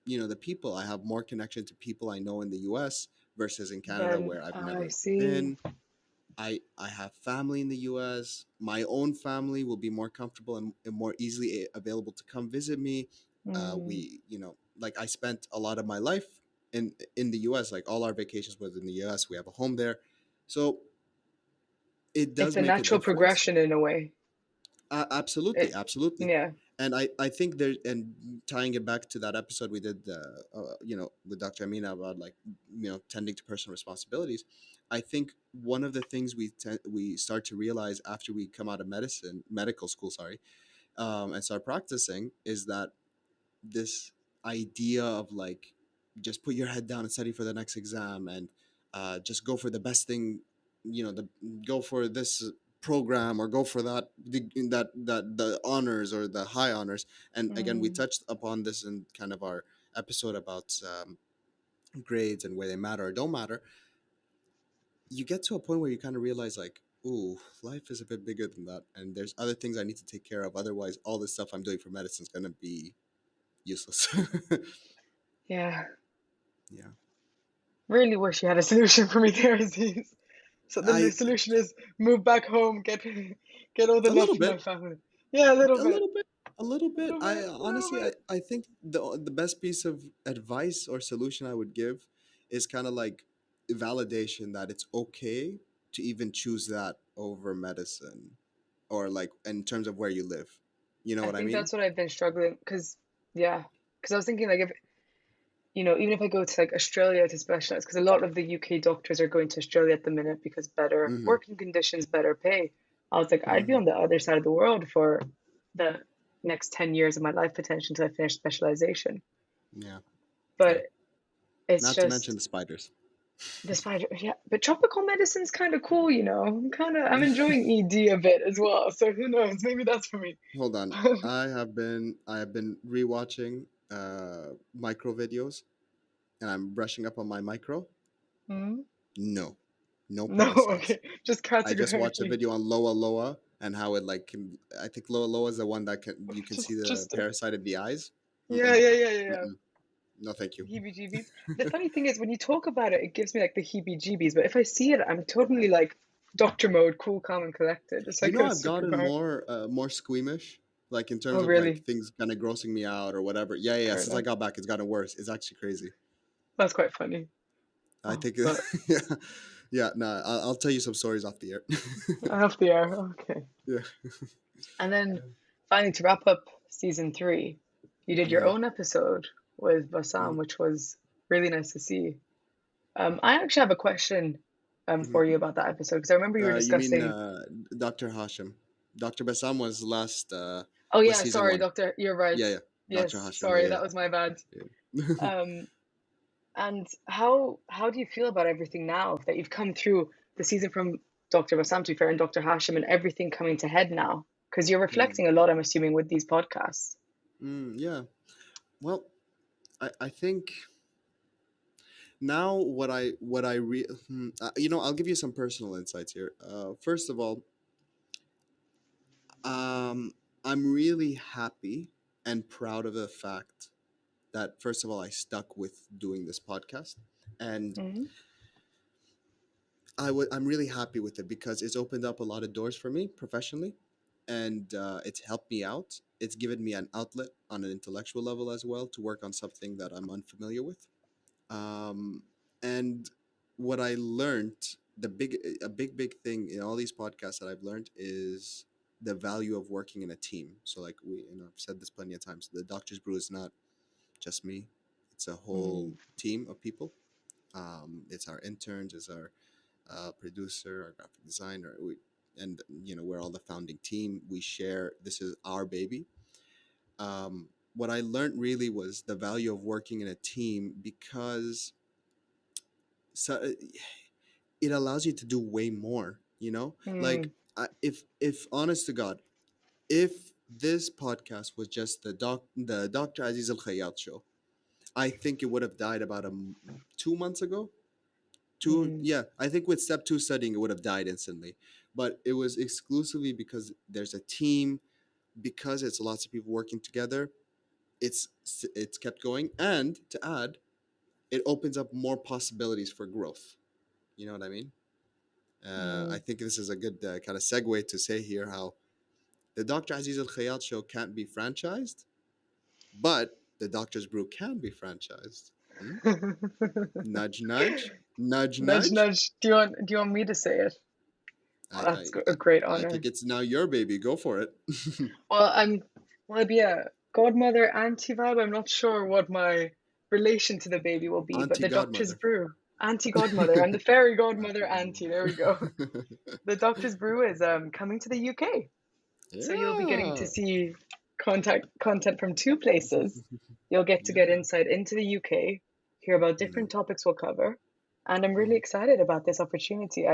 C: the people. I have more connection to people I know in the US versus in Canada
B: then
C: where I've
B: I
C: never
B: see.
C: been. I have family in the U.S. My own family will be more comfortable and more easily available to come visit me.
B: Mm.
C: We, like I spent a lot of my life in the U.S. Like all our vacations was in the U.S. We have a home there, so it
B: It's
C: does
B: a
C: make a
B: natural
C: difference.
B: progression in a way.
C: Absolutely,
B: It,
C: absolutely.
B: yeah.
C: And I think there, and tying it back to that episode we did, with Dr. Amina about like, tending to personal responsibilities. I think one of the things we start to realize after we come out of medical school, sorry, and start practicing is that this idea of like just put your head down and study for the next exam and just go for the best thing, the go for this program or go for the honors or the high honors. And again, we
B: Mm.
C: touched upon this in kind of our episode about grades and where they matter or don't matter. You get to a point where you kind of realize like, ooh, life is a bit bigger than that, and there's other things I need to take care of. Otherwise, all this stuff I'm doing for medicine is going to be useless.
B: Yeah.
C: Yeah.
B: Really wish you had a solution for me there, Aziz. So then the
C: I
B: solution is move back home, get all the
C: A
B: love
C: little
B: from my
C: bit,
B: family. Yeah, a little
C: a
B: bit.
C: little bit, a little bit.
B: Little
C: I
B: bit, little
C: honestly,
B: bit.
C: I think the best piece of advice or solution I would give is kind of like validation that it's okay to even choose that over medicine, or like in terms of where you live. You know
B: I
C: what I
B: think
C: mean?
B: that's what I've been struggling because, yeah, because I was thinking like if even if I go to like Australia to specialize, because a lot of the UK doctors are going to Australia at the minute because better
C: Mm-hmm.
B: working conditions, better pay. I was like, I'd be
C: Mm-hmm.
B: on the other side of the world for the next 10 years of my life potential until I finish specialization.
C: Yeah. Yeah.
B: But it's
C: Not to mention
B: just
C: the spiders.
B: the spider, yeah. But tropical medicine's kind of cool, I'm enjoying ED a bit as well. So who knows? Maybe that's for me.
C: Hold on. I have been rewatching micro videos, and I'm brushing up on my micro.
B: Hmm?
C: No, no
B: No,
C: parasites.
B: okay. Just
C: I just watched a
B: categorically.
C: video on Loa Loa and how it like I think Loa Loa is the one that you can see the
B: Just
C: parasite in the eyes.
B: yeah,
C: Mm-mm,
B: yeah, yeah, yeah, yeah.
C: mm-mm. No, thank you.
B: Heebie-jeebies. The funny thing is, when you talk about it, it gives me like the heebie-jeebies. But if I see it, I'm totally like doctor mode, cool, calm, and collected. It's like a
C: I've gotten
B: superpower.
C: more squeamish, like in
B: Oh,
C: terms of like
B: really?
C: things kind of grossing me out or whatever. Yeah, yeah, yeah.
B: Fair
C: Since I
B: enough.
C: got back, it's gotten worse. It's actually crazy.
B: That's quite funny.
C: I
B: Oh,
C: think,
B: but
C: yeah, yeah. No, I'll tell you some stories off the air.
B: off the air. Okay.
C: Yeah.
B: And then finally, to wrap up season three, you did your
C: Mm-hmm.
B: own episode with Bassam, which was really nice to see. I actually have a question
C: Mm-hmm.
B: for you about that episode because I remember you were
C: You mean
B: discussing.
C: Dr. Hashim? Dr. Bassam was last
B: Oh
C: was
B: yeah,
C: season
B: sorry,
C: one.
B: Doctor. You're right.
C: Yeah, yeah. Dr.
B: Yes,
C: Hashim.
B: sorry,
C: Yeah,
B: that was my bad.
C: yeah. Yeah.
B: Um, and how do you feel about everything now that you've come through the season from Dr. Bassam to be fair and Dr. Hashim and everything coming to head now? Because you're
C: Mm,
B: reflecting a lot, I'm assuming, with these podcasts.
C: yeah. Well, I think now I'll give you some personal insights here. First of all, um, I'm really happy and proud of the fact that first of all I stuck with doing this podcast, and
B: Mm-hmm.
C: I'm really happy with it because it's opened up a lot of doors for me professionally, and it's helped me out. It's given me an outlet on an intellectual level as well to work on something that I'm unfamiliar with. And what I learned, a big thing in all these podcasts that I've learned is the value of working in a team. So like I've said this plenty of times. The Doctor's Brew is not just me; it's a whole
B: Mm,
C: team of people. It's our interns, it's our producer, our graphic designer. And we're all the founding team. We share. This is our baby. What I learned really was the value of working in a team because so, it allows you to do way more. Like
B: mm,
C: if honest to God, if this podcast was just the Dr. Aziz Al-Khayyat show, I think it would have died about 2 months ago. Two,
B: mm,
C: yeah, I think with step two studying, it would have died instantly. But it was exclusively because there's a team, because it's lots of people working together. It's kept going, and to add, it opens up more possibilities for growth. You know what I mean? I
B: mm.
C: think this is a good kind of segue to say here how the Dr. Aziz Al Khayyat show can't be franchised, but the Doctor's Brew can be franchised. Hmm? Nudge, nudge, nudge,
B: Nudge,
C: nudge.
B: nudge. Do you want me to say it? Oh,
C: I,
B: that's
C: I,
B: a great
C: I think
B: honor.
C: it's now your baby. Go for it.
B: Well, will I be a godmother auntie vibe? I'm not sure what my relation to the baby will be, but
C: Auntie
B: the Doctor's
C: Godmother.
B: Brew, auntie godmother. I'm the fairy godmother auntie. There we go. The Doctor's Brew is coming to the UK, so you'll be getting to
C: Yeah.
B: see content from two places. You'll get to get
C: Yeah.
B: insight into the UK, hear about
C: Mhm.
B: different topics we'll cover, and I'm really
C: Mhm.
B: excited about this opportunity.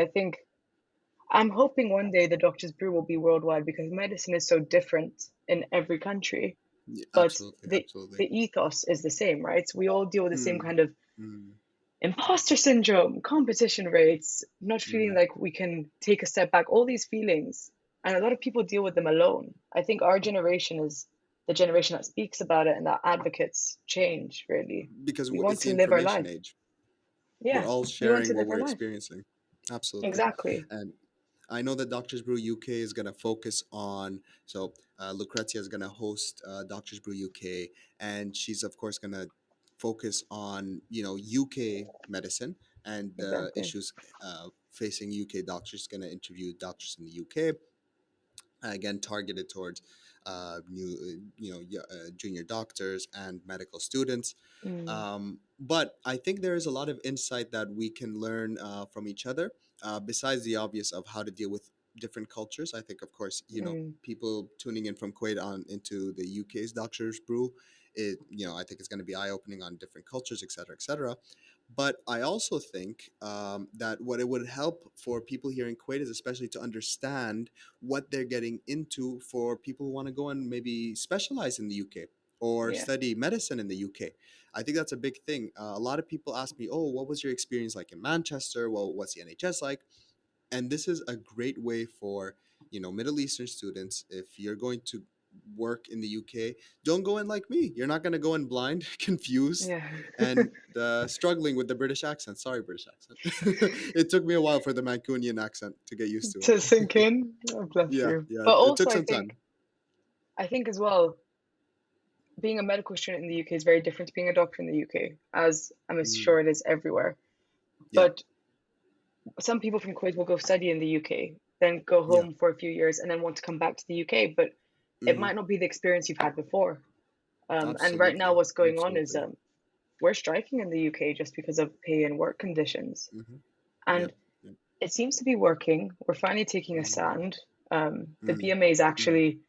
B: I'm hoping one day the Doctor's Brew will be worldwide because medicine is so different in every country,
C: Yeah,
B: but
C: absolutely,
B: the
C: absolutely.
B: the ethos is the same, right? So we all deal with the same
C: Mm.
B: kind of
C: Mm.
B: imposter syndrome, competition rates, not feeling
C: Mhm.
B: like we can take a step back, all these feelings. And a lot of people deal with them alone. I think our generation is the generation that speaks about it and that advocates change, really.
C: Because
B: We want
C: it's the
B: to live our
C: information
B: life.
C: age. We're
B: Yeah,
C: all
B: we want to
C: sharing what
B: live
C: we're
B: our life.
C: experiencing. Absolutely.
B: Exactly.
C: And I know that Doctors Brew UK is going to focus on, so Lucrezia is going to host Doctors Brew UK, and she's, of course, going to focus on, UK medicine and the
B: Exactly.
C: issues facing UK doctors. She's going to interview doctors in the UK, again targeted towards junior doctors and medical students.
B: Mm,
C: But I think there is a lot of insight that we can learn from each other, besides the obvious of how to deal with different cultures. I think, of course,
B: mm,
C: people tuning in from Kuwait on into the UK's Doctor's Brew, I think it's going to be eye opening on different cultures, et cetera, et cetera. But I also think that what it would help for people here in Kuwait is especially to understand what they're getting into for people who want to go and maybe specialize in the UK or
B: yeah.
C: study medicine in the UK. I think that's a big thing. A lot of people ask me, "Oh, what was your experience like in Manchester? Well, what's the NHS like?" And this is a great way for Middle Eastern students. If you're going to work in the UK, don't go in like me. You're not going to go in blind, confused,
B: Yeah.
C: and struggling with the British accent. Sorry, British accent. It took me a while for the Mancunian accent to get used to it.
B: To sink in. Oh, bless
C: Yeah,
B: you.
C: yeah,
B: But
C: it
B: also,
C: took
B: I
C: some
B: think
C: time.
B: I think as well, being a medical student in the UK is very different to being a doctor in the UK, as I'm
C: Mm,
B: sure it is everywhere.
C: yeah,
B: But some people from Kuwait will go study in the UK, then go
C: yeah,
B: home for a few years, and then want to come back to the UK. But it
C: hmm,
B: might not be the experience you've had before. And right now,
C: absolutely,
B: what's going on is
C: absolutely.
B: we're striking in the UK just because of pay and work conditions.
C: Hmm.
B: And
C: Yep, yep.
B: it seems to be working. We're finally taking a
C: Mm,
B: stand. The
C: mm,
B: BMA is
C: mm,
B: actually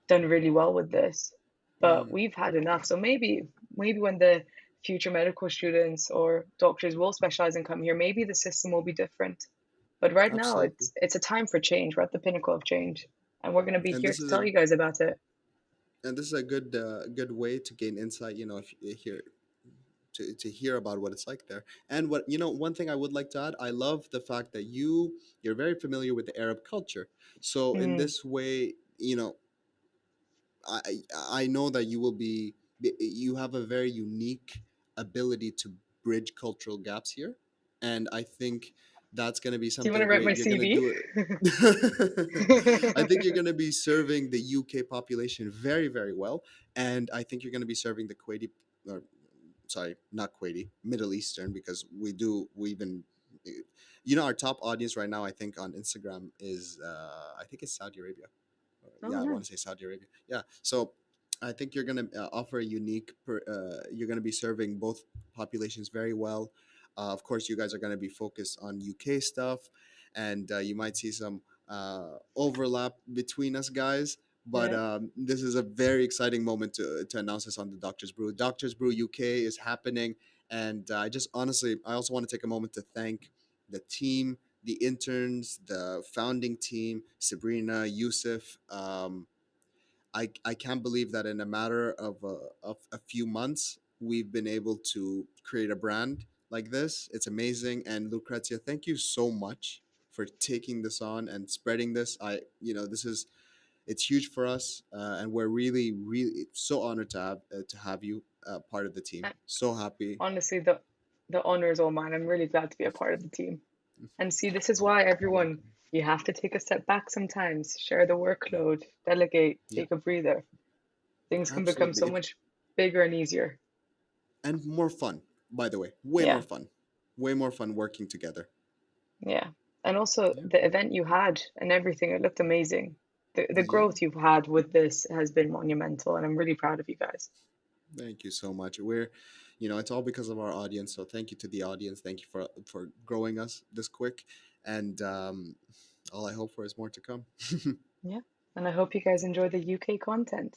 B: done really well with this, but
C: mm.
B: we've had enough. So maybe when the future medical students or doctors will specialize and come here, maybe the system will be different. But right now,
C: Absolutely.
B: it's a time for change. We're at the pinnacle of change, and we're going to be
C: And
B: here
C: this
B: to
C: is a
B: tell you guys about it.
C: and this is a good way to gain insight. If you hear to hear about what it's like there. And one thing I would like to add, I love the fact that you're very familiar with the Arab culture. So in
B: Mm,
C: this way, I I know that you have a very unique ability to bridge cultural gaps here, and I think that's going to be
B: do you want to
C: something
B: write my
C: great. You're going to
B: CV?
C: do it. I think you're going to be serving the UK population very, very well, and I think you're going to be serving the Kuwaiti, or sorry, not Kuwaiti, Middle Eastern, because we've been, our top audience right now, I think on Instagram is, I think it's Saudi Arabia,
B: Oh,
C: Yeah, I want to
B: nice.
C: say Saudi Arabia. Yeah, so I think you're gonna offer a unique. You're gonna be serving both populations very well. Of course, you guys are gonna be focused on UK stuff, and you might see some overlap between us guys. But
B: Yeah.
C: this is a very exciting moment to announce this on the Doctors Brew. Doctors Brew UK is happening, and I just honestly, I also want to take a moment to thank the team, the interns, the founding team, Sabrina, Yusuf. I can't believe that in a matter of a few months, we've been able to create a brand like this. It's amazing. And Lucrezia, thank you so much for taking this on and spreading this. This is, it's huge for us. And we're really, really so honored to have you part of the team.
B: Uh,
C: So happy.
B: Honestly, the honor is all mine. I'm really glad to be a part of the team. And see, this is
C: Oh,
B: why everyone, you have to take a step back sometimes, share the workload, delegate,
C: yeah,
B: take a breather. Things can become
C: absolutely.
B: so much bigger and easier.
C: And more fun, by the way. Way more
B: Yeah,
C: fun. Way more fun working together.
B: yeah. And also
C: Yeah.
B: the event you had and everything, it looked amazing. The
C: Yeah.
B: growth you've had with this has been monumental, and I'm really proud of you guys.
C: Thank you so much. It's all because of our audience. So thank you to the audience. Thank you for growing us this quick. And all I hope for is more to come.
B: Yeah. And I hope you guys enjoy the UK content.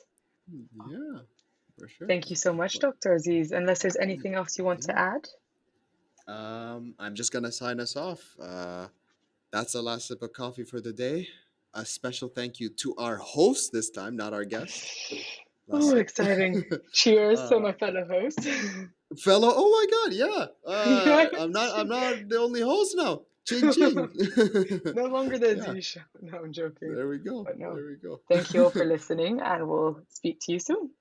C: Yeah, for sure.
B: Thank you so much,
C: But,
B: Dr. Aziz. Unless there's anything else you want to
C: yeah.
B: add?
C: I'm just gonna sign us off. That's the last sip of coffee for the day. A special thank you to our host this time, not our guest. Last
B: Oh,
C: sip.
B: exciting. Cheers to
C: uh,
B: my fellow host.
C: fellow. Oh my God, yeah.
B: Yes.
C: I'm not the only host now. Ching ching.
B: No longer the
C: Yeah.
B: Aziz show. No, I'm joking.
C: There we go.
B: But no.
C: There we go.
B: Thank you all for listening, and we'll speak to you soon.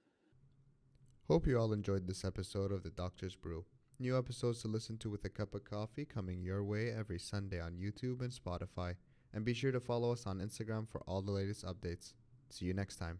A: Hope you all enjoyed this episode of the Doctor's Brew. New episodes to listen to with a cup of coffee coming your way every Sunday on YouTube and Spotify. And be sure to follow us on Instagram for all the latest updates. See you next time.